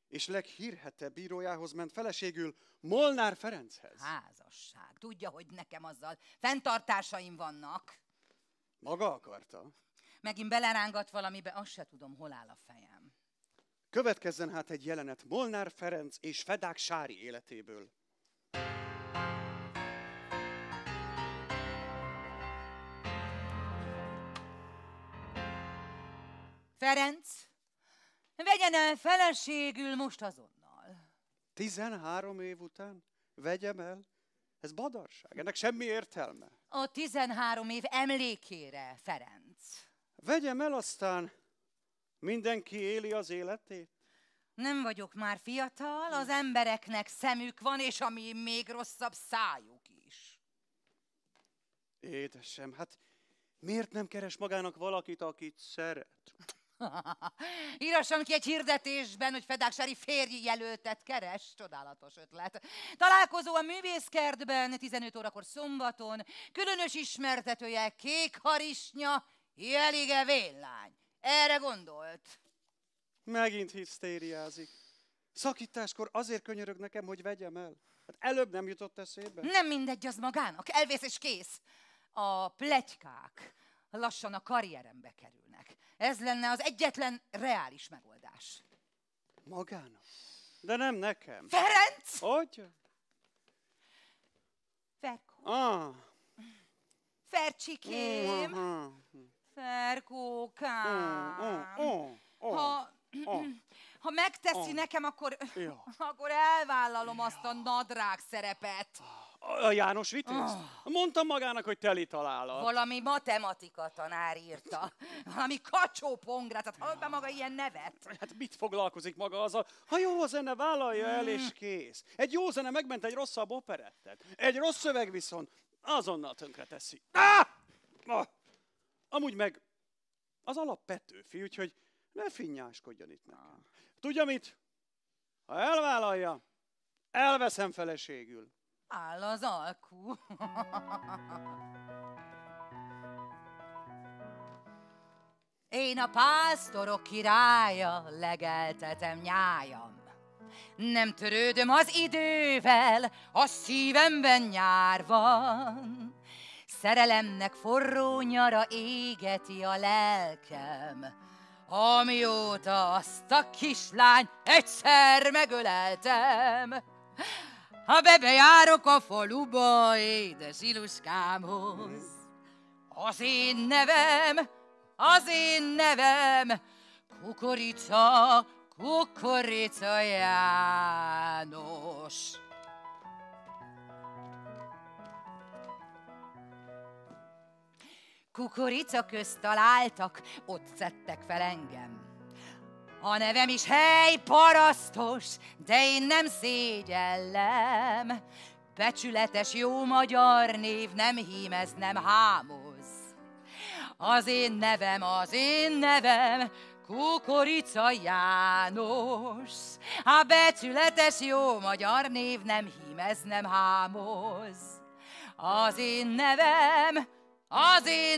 és leghírhettebb bírójához ment feleségül, Molnár Ferenchez. Házasság. Tudja, hogy nekem azzal fenntartásaim vannak. Maga akarta? Megint belerángat valamibe, azt se tudom, hol áll a fejem. Következzen hát egy jelenet Molnár Ferenc és Fedák Sári életéből. Ferenc, vegyen el feleségül most azonnal. 13 év után? Vegyem el? Ez badarság, ennek semmi értelme. A 13 év emlékére, Ferenc. Vegyem el, aztán mindenki éli az életét? Nem vagyok már fiatal, az embereknek szemük van, és ami még rosszabb, szájuk is. Édesem, hát miért nem keres magának valakit, akit szeret? Írasson ki egy hirdetésben, hogy Fedák Sári férji jelöltet keres. Csodálatos ötlet. Találkozó a művészkertben 15 órakor szombaton. Különös ismertetője Kék Harisnya, Jelige Véllány. Erre gondolt? Megint hisztériázik. Szakításkor azért könyörög nekem, hogy vegyem el. Hát előbb nem jutott eszébe? Nem mindegy az magának. Elvész és kész. A pletykák lassan a karrierembe kerülnek. Ez lenne az egyetlen reális megoldás. Magának? De nem nekem. Ferenc! Hogy? Ferkó. Ah. Fercsikém. Ferkókám. Ha megteszi nekem, akkor elvállalom azt a nadrág szerepet. A János Vitézt? Mondtam magának, hogy teli találat. Valami matematika tanár írta. Valami Kacsó Pongrác. Hát hallod be maga ilyen nevet? Hát mit foglalkozik maga azzal? Ha jó a zene, vállalja el és kész. Egy jó zene megment egy rosszabb operettet. Egy rossz szöveg viszont azonnal tönkre teszi. Amúgy meg az alap Petőfi, úgyhogy ne finnyáskodjon itt nekem. Tudja mit? Ha elvállalja, elveszem feleségül. Áll az alkú. Én a pásztorok királya, legeltetem nyájam. Nem törődöm az idővel, a szívemben nyár van. Szerelemnek forró nyara égeti a lelkem, amióta azt a kislány egyszer megöleltem. Ha bejárok a faluba, édes Iluskámhoz, az én nevem, Kukorica, Kukorica János. Kukorica közt találtak, ott szedtek fel engem. A nevem is helyparasztos, de én nem szégyellem. Becsületes jó magyar név, nem hímez, nem hámoz. Az én nevem, Kukorica János. A becsületes jó magyar név, nem hímez, nem hámoz. Az én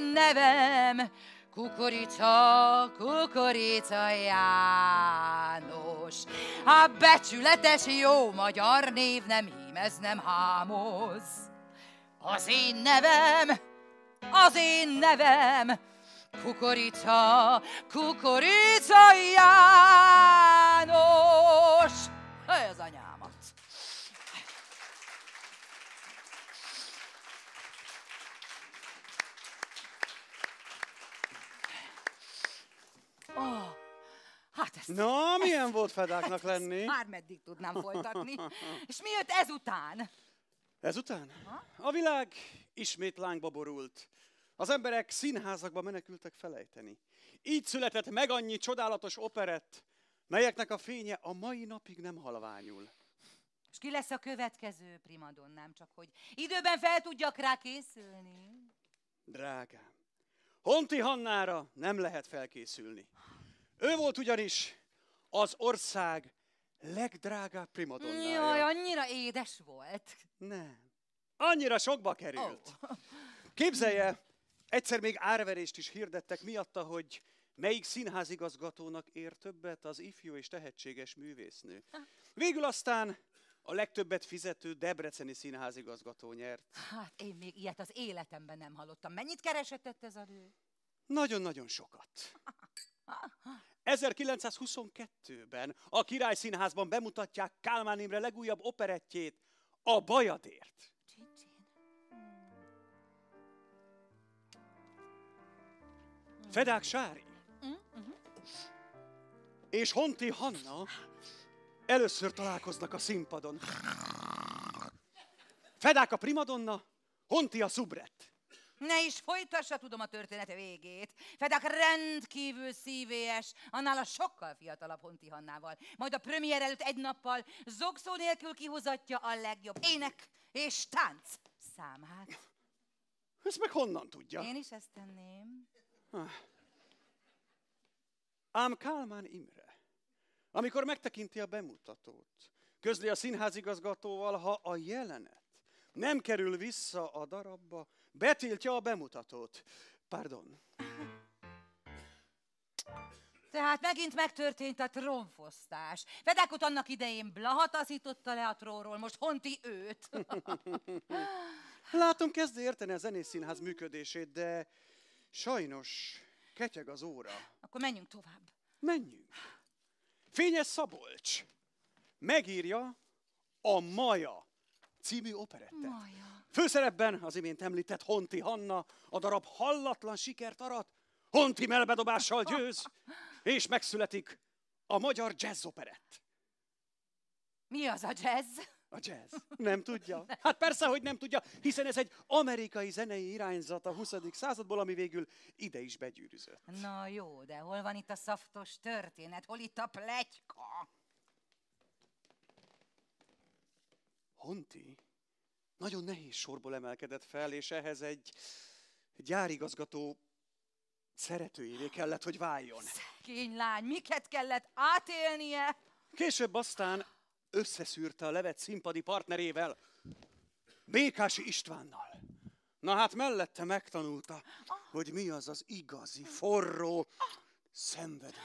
nevem, Kukorica, Kukorica János. A becsületes jó magyar név, nem hímez, nem hámoz. Az én nevem, Kukorica, Kukorica János. Ez anyámat. Hát Na, milyen volt Fedáknak lenni? Már meddig tudnám folytatni. És mi jött ezután? Ezután? A világ ismét lángba borult. Az emberek színházakba menekültek felejteni. Így született meg annyi csodálatos operett, melyeknek a fénye a mai napig nem halványul. És ki lesz a következő primadonnám, csak hogy időben fel tudjak rá készülni? Drágám, Honti Hannára nem lehet felkészülni. Ő volt ugyanis az ország legdrágább primadonnája. Jaj, annyira édes volt. Nem. Annyira sokba került. Képzelje, egyszer még árverést is hirdettek miatta, hogy melyik színházigazgatónak ér többet az ifjú és tehetséges művésznő. Végül aztán a legtöbbet fizető debreceni színházigazgató nyert. Hát én még ilyet az életemben nem hallottam. Mennyit keresett ez a nő? Nagyon-nagyon sokat. 1922-ben a Király Színházban bemutatják Kálmán Imre legújabb operettjét, a Bajadért. Fedák Sári és Honti Hanna először találkoznak a színpadon. Fedák a primadonna, Honti a szubrett. Ne is folytassa, tudom a története végét. Fedák rendkívül szívélyes, annál a sokkal fiatalabb Honti Hannával. Majd a premier előtt egy nappal zogszó nélkül kihozatja a legjobb ének és tánc számát. Ezt meg honnan tudja? Én is ezt tenném. Ám Kálmán Imre, amikor megtekinti a bemutatót, közli a színházigazgatóval, ha a jelenet nem kerül vissza a darabba, betiltja a bemutatót. Pardon. Tehát megint megtörtént a trónfosztás. Fedákot annak idején Blaha taszította le a trónról, most Honti őt. Látom, kezd érteni a Zenészszínház működését, de sajnos ketyeg az óra. Akkor menjünk tovább. Menjünk. Fényes Szabolcs megírja a Maja című operettet. Maja. Főszerepben az imént említett Honti Hanna, a darab hallatlan sikert arat, Honti melbedobással győz, és megszületik a magyar jazz operett. Mi az a jazz? A jazz. Nem tudja? Hát persze, hogy nem tudja, hiszen ez egy amerikai zenei irányzat a 20. századból, ami végül ide is begyűrűzött. Na jó, de hol van itt a szaftos történet? Hol itt a pletyka? Honti nagyon nehéz sorból emelkedett fel, és ehhez egy gyárigazgató szeretőjévé kellett, hogy váljon. Szegény lány, miket kellett átélnie? Később aztán összeszűrte a levet színpadi partnerével, Békási Istvánnal. Na hát mellette megtanulta, hogy mi az az igazi, forró szenvedély.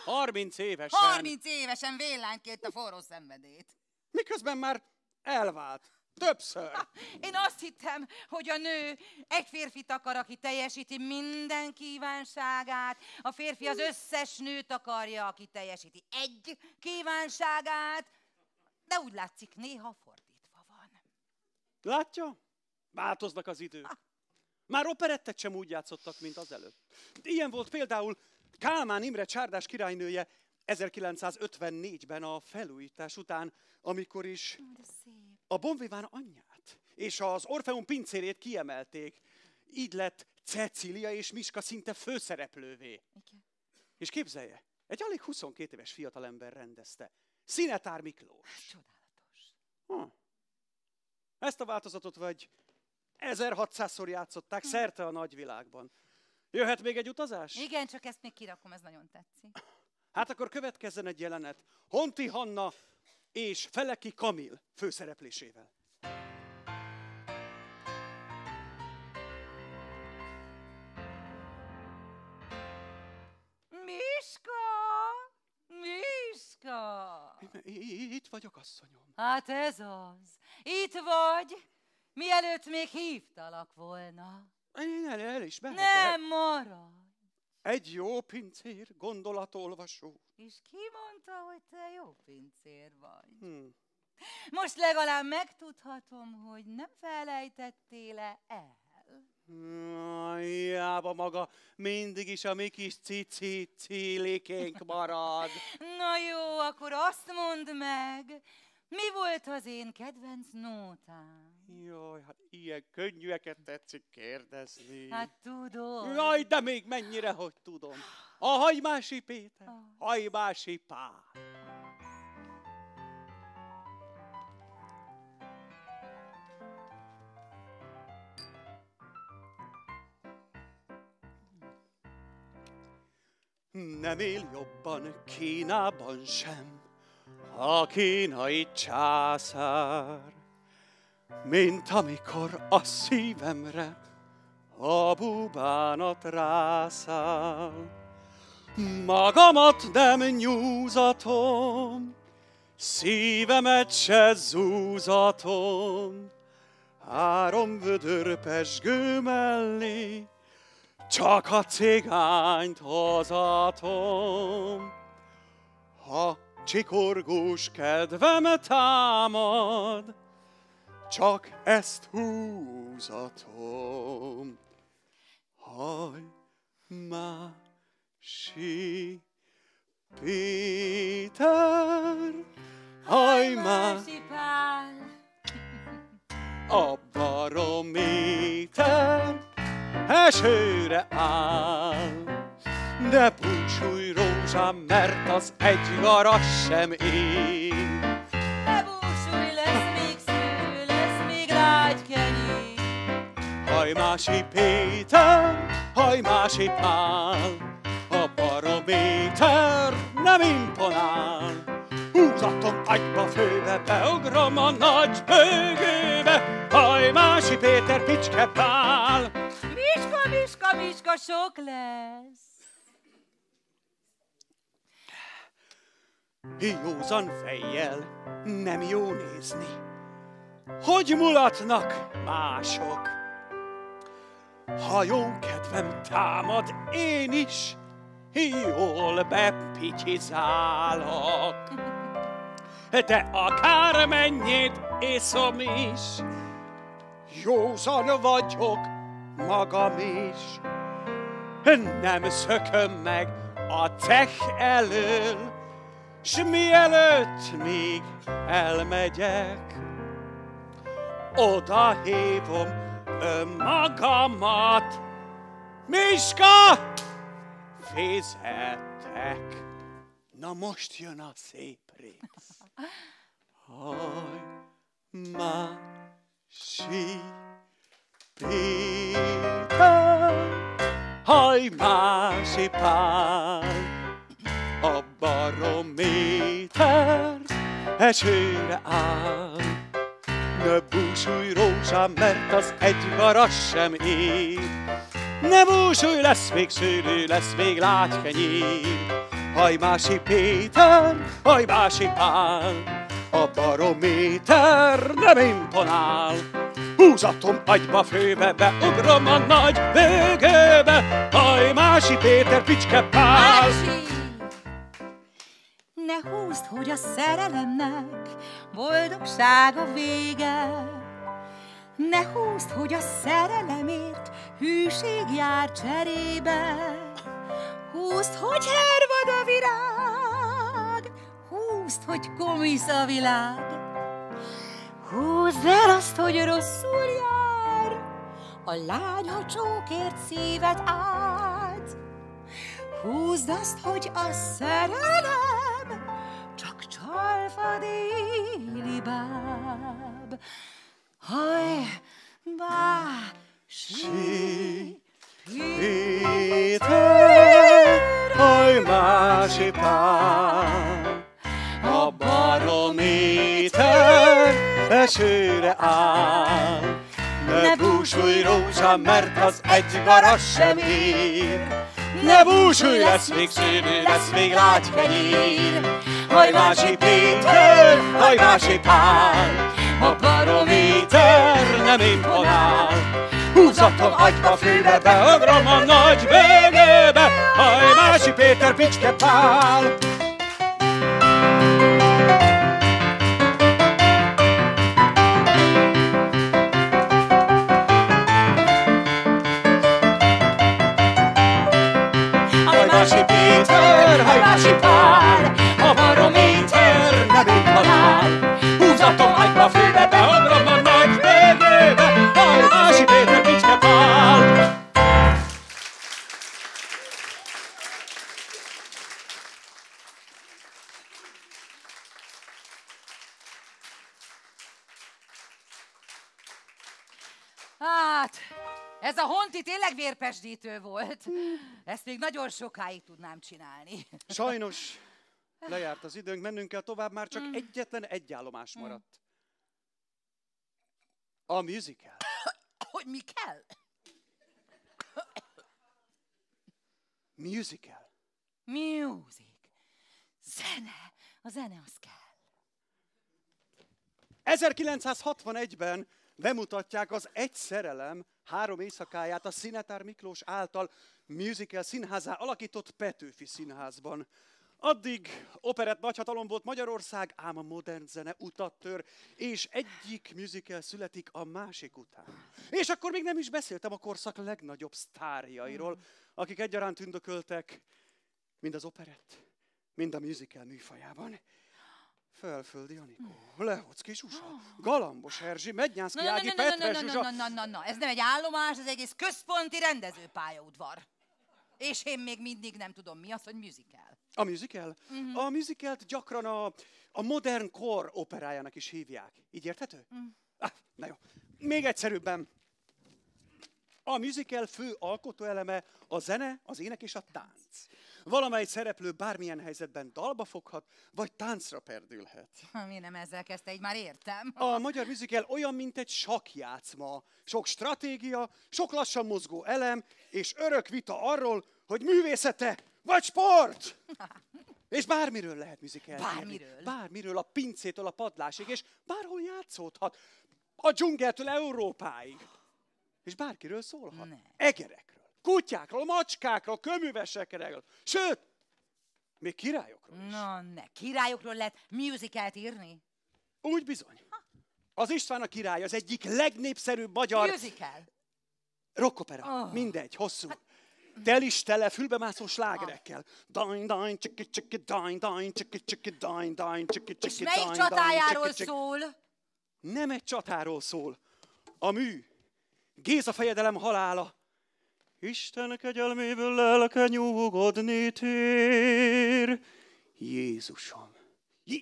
30 évesen. 30 évesen véllányt a forró szenvedét. Miközben már elvált. Többször. Én azt hittem, hogy a nő egy férfit akar, aki teljesíti minden kívánságát. A férfi az összes nőt akarja, aki teljesíti egy kívánságát. De úgy látszik, néha fordítva van. Látja? Változnak az idők. Már operettet sem úgy játszottak, mint azelőtt. Ilyen volt például Kálmán Imre csárdás királynője 1954-ben a felújítás után, amikor is a Bonviván anyját és az Orfeum pincérét kiemelték. Így lett Cecília és Miska szinte főszereplővé. Igen. És képzelje, egy alig 22 éves fiatalember rendezte. Szinetár Miklós. Csodálatos. Ezt a változatot vagy 1600-szor játszották szerte a nagyvilágban. Jöhet még egy utazás? Igen, csak ezt még kirakom, ez nagyon tetszik. Hát akkor következzen egy jelenet Honti Hanna és Feleki Kamil főszereplésével. Miska! Miska! Itt vagyok, asszonyom. Hát ez az. Itt vagy, mielőtt még hívtalak volna. Én el is mehetek. Nem maradj! Egy jó pincér, gondolatolvasó. És ki mondta, hogy te jó pincér vagy? Most Most legalább megtudhatom, hogy nem felejtettél-e el. Jába maga, mindig is a mi kis cilékénk marad. Na jó, akkor azt mondd meg, mi volt az én kedvenc nótám? Jaj, hát ilyen könnyűeket tetszik kérdezni. Hát tudod. Jaj, de még mennyire, hogy tudom. A Hajmási Péter, Hajmási Pál. Nem él jobban Kínában sem a kínai császár, mint amikor a szívemre a bubánat rászáll. Magamat nem nyúzatom, szívemet se zúzatom, 3 vödör pezsgő mellé csak a cigányt hozatom. Ha csikorgós kedvem támad, csak ezt húzatom. Hajmási Péter, Hajmási Pál, a barométer esőre áll. De búsulj rózsám, mert az egy garas sem ég. ne búsulj, lesz még sző, lesz még lágy kenyér. Hajmási Péter, Hajmási Pál, a barométer nem imponál. Húzatom agyba főbe, beugrom a nagy bőgőbe, Hajmási Péter, Picske Pál. Miska, Miska, Miska, sok lesz. Józan fejjel nem jó nézni, hogy mulatnak mások. Ha jó kedvem támad, én is jól bepityizálok. De akármennyit iszom is, józan vagyok magam is. Nem szököm meg a cech elől, s mielőtt még elmegyek, oda hívom önmagamat. Miska, fizetek. Na most jön a szép rész. Hajmási Péter, Hajmási Pál, a barométer esőre áll. Ne búsulj rózsám, mert az egy garas sem ér. Ne búsulj, lesz még szőlő, lesz még lágykenyér. Hajmási Péter, Hajmási Pál, a barométer nem imponál. Húzatom agyba főbe, beugrom a nagy bőgőbe, Hajmási Péter, Picske Pál. Ne húzd, hogy a szerelemnek boldogság a vége. Ne húzd, hogy a szerelemért hűség jár cserébe. Húzd, hogy hervad a virág, húzd, hogy komisz a világ. Húzd el azt, hogy rosszul jár a lány, ha csókért szíved át. Húzd azt, hogy a szerelem csak csalva déli báb. Hajmási Péter, Hajmási Pál, a barométer esőre áll. Ne búsulj rózsám, mert az egy garas sem ér. Ne búsulj, lesz még szőlő, lesz még lágykenyér. Hajmási Péter, Hajmási Pál, a barométer nem imponál. Húzatom agyba főbe, beugrom a nagy bőgőbe, Hajmási Péter, Picske Pál. Hajmási Péter, Hajmási Pál, a barométer nem imponál. Húzatom agyba főbe, beugrom a nagy bőgőbe, Hajmási Péter, Picske Pál. Hát, ez a honti tényleg vérpesdítő volt. Ezt még nagyon sokáig tudnám csinálni. Sajnos lejárt az időnk, mennünk kell tovább, már csak egyetlen egy állomás maradt. A musical. Hogy mi kell? Musical. Music. Zene. A zene az kell. 1961-ben bemutatják az Egy szerelem 3 éjszakáját a Szinetár Miklós által musical színházá alakított Petőfi Színházban. Addig operett nagyhatalom volt Magyarország, ám a modern zene utat tör, és egyik musical születik a másik után. És akkor még nem is beszéltem a korszak legnagyobb sztárjairól, akik egyaránt tündököltek, mind az operett, mind a musical műfajában. Felföldi Anikó, Lehocki Zsuzsa, Galambos Erzsi, Mednyánszky Ági, Petre Zsuzsa. Na, ez nem egy állomás, ez egész központi rendezőpályaudvar. És én még mindig nem tudom, mi az, hogy musical. A musical? A musicalt gyakran a modern kor operájának is hívják. Így érthető? Na jó. Még egyszerűbben. A musical fő alkotóeleme a zene, az ének és a tánc. Valamely szereplő bármilyen helyzetben dalba foghat, vagy táncra perdülhet. Miért nem ezzel kezdte, így már értem. A magyar musical olyan, mint egy sakkjátszma. Sok stratégia, sok lassan mozgó elem, és örök vita arról, hogy művészete vagy sport. És bármiről lehet musicalt írni. Bármiről, a pincétől a padlásig, és bárhol játszódhat. A dzsungeltől Európáig. És bárkiről szólhat. Egerekről, kutyákról, macskákról, köművesekről, sőt, még királyokról is. Királyokról lehet musicalt írni? Úgy bizony. Az István a király az egyik legnépszerűbb magyar... Musical? Rockopera. Mindegy, hosszú. Tel is tele, fülbemászó slágerekkel. Dain, dain, csiki, csiki, dain, dain, csiki, csiki, dain, dain, csiki, csiki, dain, dain. És melyik csatájáról szól? Nem egy csatáról szól. A mű. Géza fejedelem halála. Isten kegyelméből lelke nyugodni tér. Jézusom.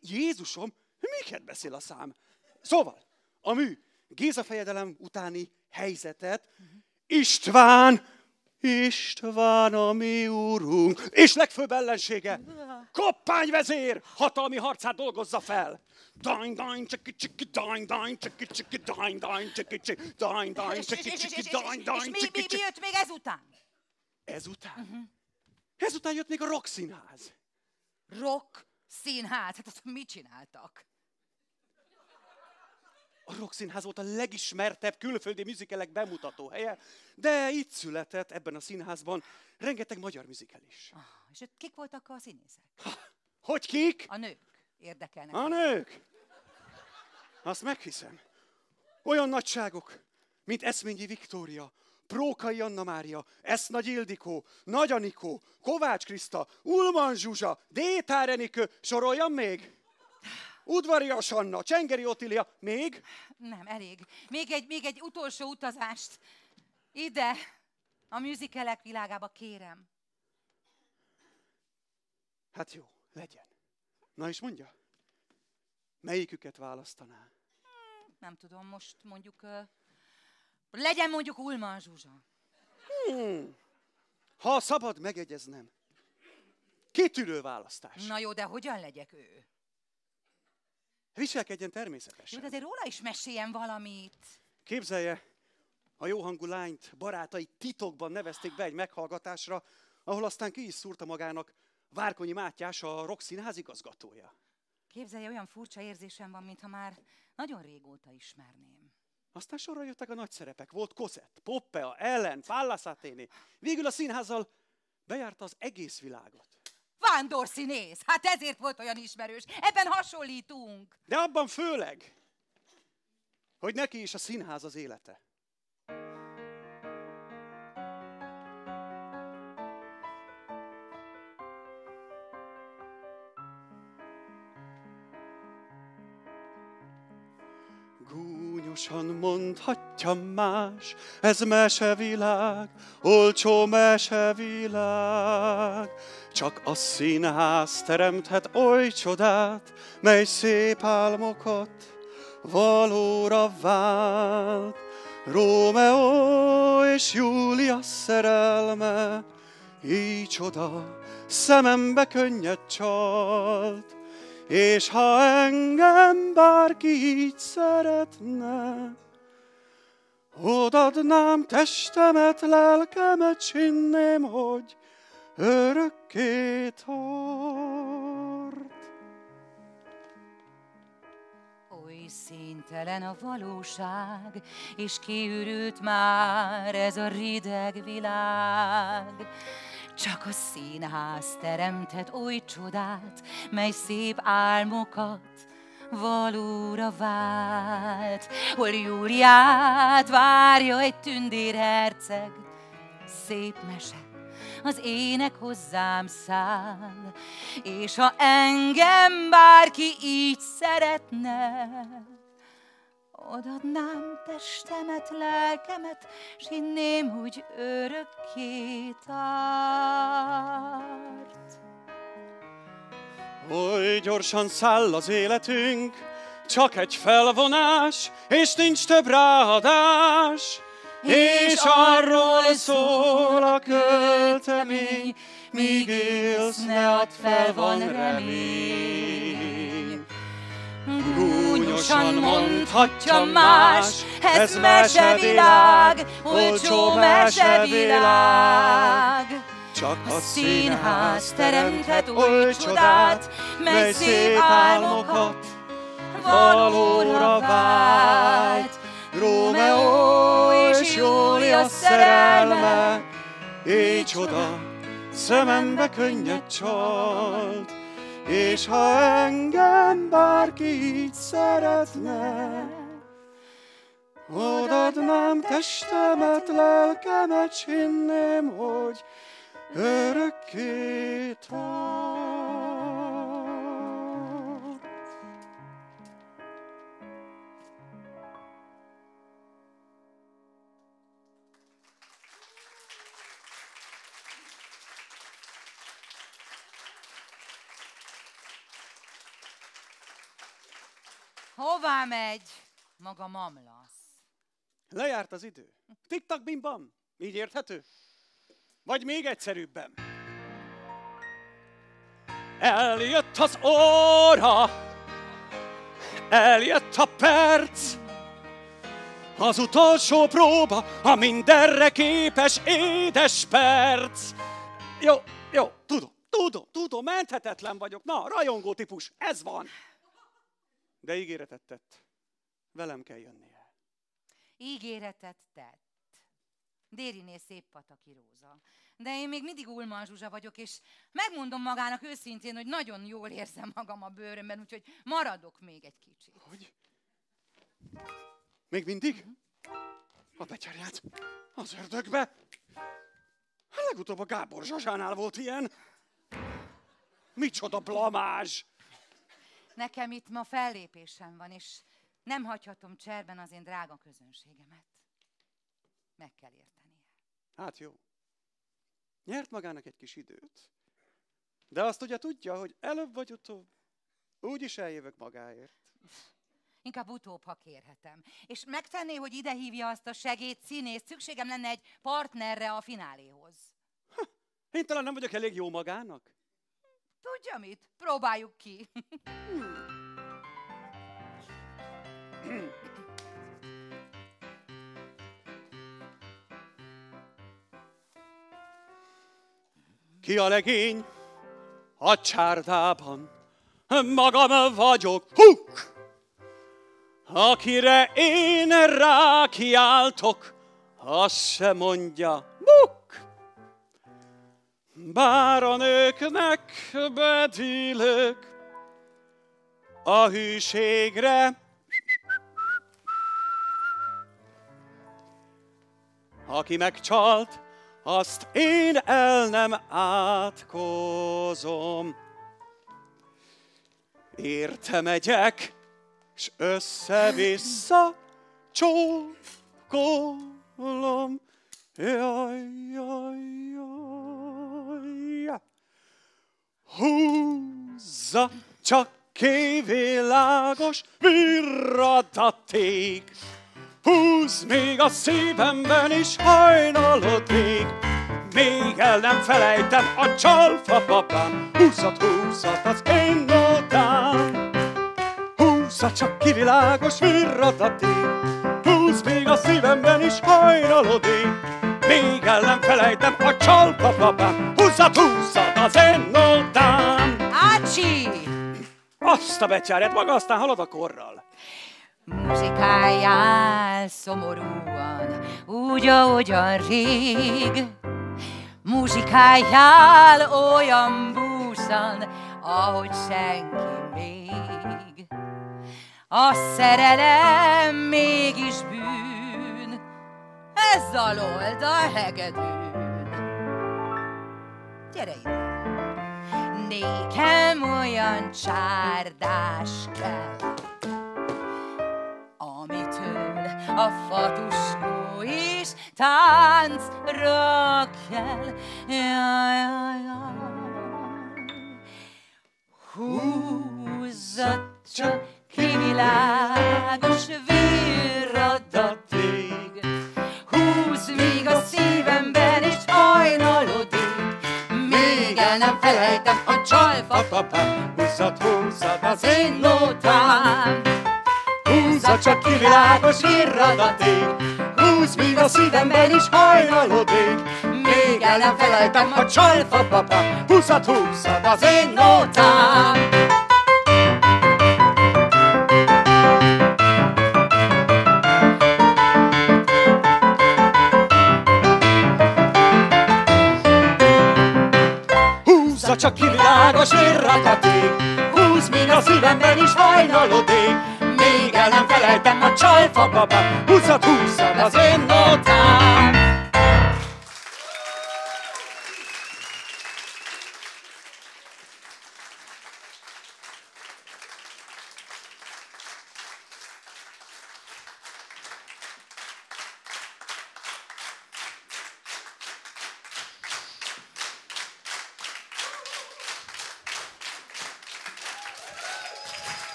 Jézusom? Miket beszél a szám? Szóval, a mű Géza fejedelem utáni helyzetet István a mi úrunk, és legfőbb ellensége, Koppányvezér hatalmi harcát dolgozza fel. Dain, dain, csiki, csiki, dain, dain, csiki, csiki, dain, dain, csiki, csiki, dain, dain, csiki, csiki, dain, dain, csiki, csiki. Mi jött még ezután? Ezután? Ezután jött még a Rock Színház. Rock Színház? Hát azt mit csináltak? A Rock Színház volt a legismertebb külföldi musicalek bemutató helye, de itt született ebben a színházban rengeteg magyar musical is. És ott kik voltak a színészek? Hogy kik? A nők érdekelnek. A nők? Azt meghiszem. Olyan nagyságok, mint Eszményi Viktória, Prókai Anna Mária, Esznagy Ildikó, Nagy Anikó, Kovács Kriszta, Ulman Zsuzsa, Détár Enikő, soroljam még? Udvarias Anna, Csengeri Otília, még? Nem, elég. Még egy utolsó utazást. Ide, a musicalek világába, kérem. Hát jó, legyen. Na és mondja, melyiküket választaná? Nem tudom, most mondjuk... legyen mondjuk Ulman Zsuzsa. Ha szabad megegyeznem. Kitűnő választás. Na jó, de hogyan legyek ő? Viselkedjen természetesen. Jó, de azért róla is meséljen valamit. Képzelje, a jóhangú lányt barátai titokban nevezték be egy meghallgatásra, ahol aztán ki is szúrta magának Várkonyi Mátyás, a Rock Színház igazgatója. Képzelje, olyan furcsa érzésem van, mintha már nagyon régóta ismerném. Aztán sorra jöttek a nagy szerepek. Volt Cosette, Poppea, Ellen, Pallas Athéné. Végül a színházzal bejárta az egész világot. Vándorszínész! Hát ezért volt olyan ismerős. Ebben hasonlítunk. De abban főleg, hogy neki is a színház az élete. Gúnyosan mondhatja más, ez mesevilág, olcsó mesevilág. Csak a színház teremthet oly csodát, mely szép álmokat valóra vált. Rómeó és Júlia szerelme, így oda szemembe könnyed csalt. És ha engem bárki így szeretne, odadnám testemet, lelkemet, sinném, hogy örökké tart. Ó, Oly színtelen a valóság, és kiürült már ez a rideg világ. Csak a színház teremtett oly csodát, mely szép álmokat valóra vált. Hol Júliát várja egy tündérherceg, szép mese, az ének hozzám száll, és ha engem bárki így szeretne, odadnám testemet, lelkemet, s hinném, hogy örökké tart. Oly gyorsan száll az életünk, csak egy felvonás, és nincs több ráadás. És arról szól a költemény, míg élsz, ne add fel, van remény. Gúnyosan mondhatja más, ez mesevilág, olcsó mesevilág. Csak a színház teremthet oly csodát, mely szép álmokat valóra vált. Rómeó és Júlia szerelme, így oda szemembe könnyed csalt. És ha engem bárki így szeretne, odadnám testemet, lelkemet, s hinném, hogy örökké tart. Hová megy? Maga mamlasz. Lejárt az idő. Tik-tak, bim-bam. Így érthető? Vagy még egyszerűbben. Eljött az óra, eljött a perc, az utolsó próba, a mindenre képes édes perc. Jó, tudom, menthetetlen vagyok. Na, rajongó típus, ez van. De ígéretet tett. Velem kell jönnie. Ígéretet tett. Dériné szép pataki róza. De én még mindig Ullmann Zsuzsa vagyok, és megmondom magának őszintén, hogy nagyon jól érzem magam a bőrömben, úgyhogy maradok még egy kicsit. Hogy? Még mindig? A betyárját az ördögbe. Legutóbb a Gábor Zsazsánál volt ilyen. Micsoda blamázs! Nekem itt ma fellépésem van, és nem hagyhatom cserben az én drága közönségemet. Meg kell értenie. Hát jó. Nyert magának egy kis időt. De azt ugye tudja, hogy előbb vagy utóbb úgyis eljövök magáért. Inkább utóbb, ha kérhetem. És megtenné, hogy ide hívja azt a segédszínészt, szükségem lenne egy partnerre a fináléhoz. Én talán nem vagyok elég jó magának? Tudja mit? Próbáljuk ki. Ki a legény a csárdában? Magam vagyok, huk! Akire én rákiáltok, azt se mondja, buk! Bár a nőknek bedílök a hűségre, aki megcsalt, azt én el nem átkozom. Érte megyek, s össze-vissza csókolom. Jaj, jaj, jaj. Húzza csak ki világos virradaték. Húz még a szívemben is hajnalodik. Még el nem felejtem a csalfapapám. Húzzat az én notám. Húzza csak ki világos virradaték. Húz még a szívemben is hajnalodik. Még el nem felejtem a csalpapapám. Húzzat az én notám. Ácsi! Azt a betyárját, maga aztán halad a korral. Muzsikáljál szomorúan, úgy, ahogyan rég. Muzsikáljál olyan búsan, ahogy senki még. A szerelem mégis bűn, ez zalold a hegedűn. Gyere ide! Nékem olyan csárdás kell, amitől a fatuskó is táncra kell. Jaj. Húzzad csak ki világos virradatig, húzd, míg a szívemben is hajnalodik, még el nem felejtem a csalfapapám. Húzzad Az én nótám, húzzad csak ki világos virradatig, húzd, míg a szívemben is hajnalodik, még el nem felejtem a csalfapapa. Húzzad az én nótám. Húzzad csak ki világos virradatig, húzd, míg a szívemben is hajnalodik, még el nem felejtem a csalfapapa. Húzzad az én nótám.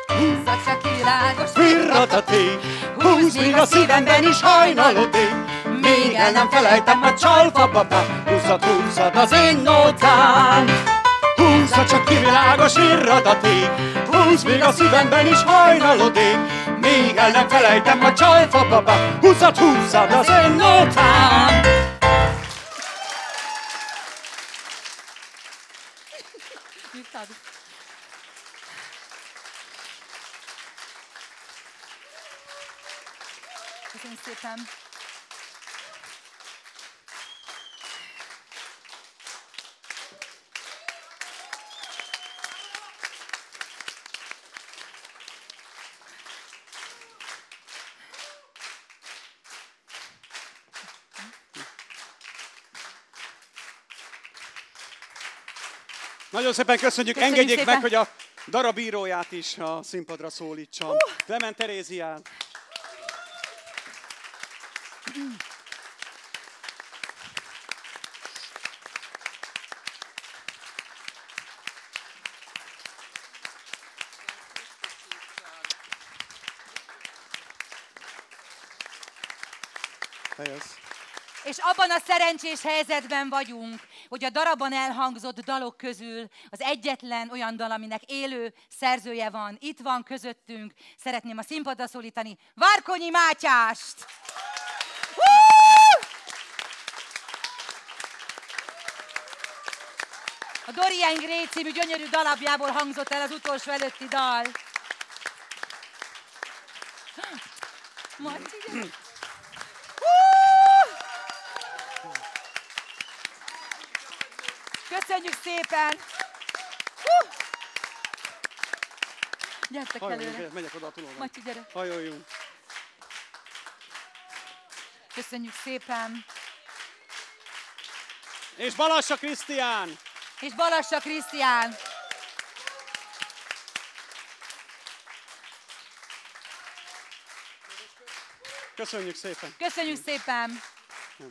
Húzzad csak ki világos Virradatig, húzd, míg a szívemben is hajnalodik, még el nem felejtem a csalfapapa. Húzzad az én nótám. Húzzad csak ki világos virradatig, húzd, míg a szívemben is hajnalodik, még el nem felejtem a csalfapapa. Húzzad az én nótám. Köszönöm szépen. Nagyon szépen köszönjük, engedjék szépen. meg, hogy a darabíróját is a színpadra szólítsam. Klement Teréziát. Bejössz. És abban a szerencsés helyzetben vagyunk, hogy a darabban elhangzott dalok közül az egyetlen olyan dal, aminek élő szerzője van, itt van közöttünk. Szeretném a színpadra szólítani Várkonyi Mátyást! A Dorian Gray című gyönyörű dalabjából hangzott el az utolsó előtti dal. Marci, köszönjük szépen! Gyertek előre! Megyek oda a tulóban. Matyi, gyere! Hajoljunk. Köszönjük szépen! És Balassa Krisztián! És Balassa Krisztián! Köszönjük szépen! Köszönjük szépen! Nem.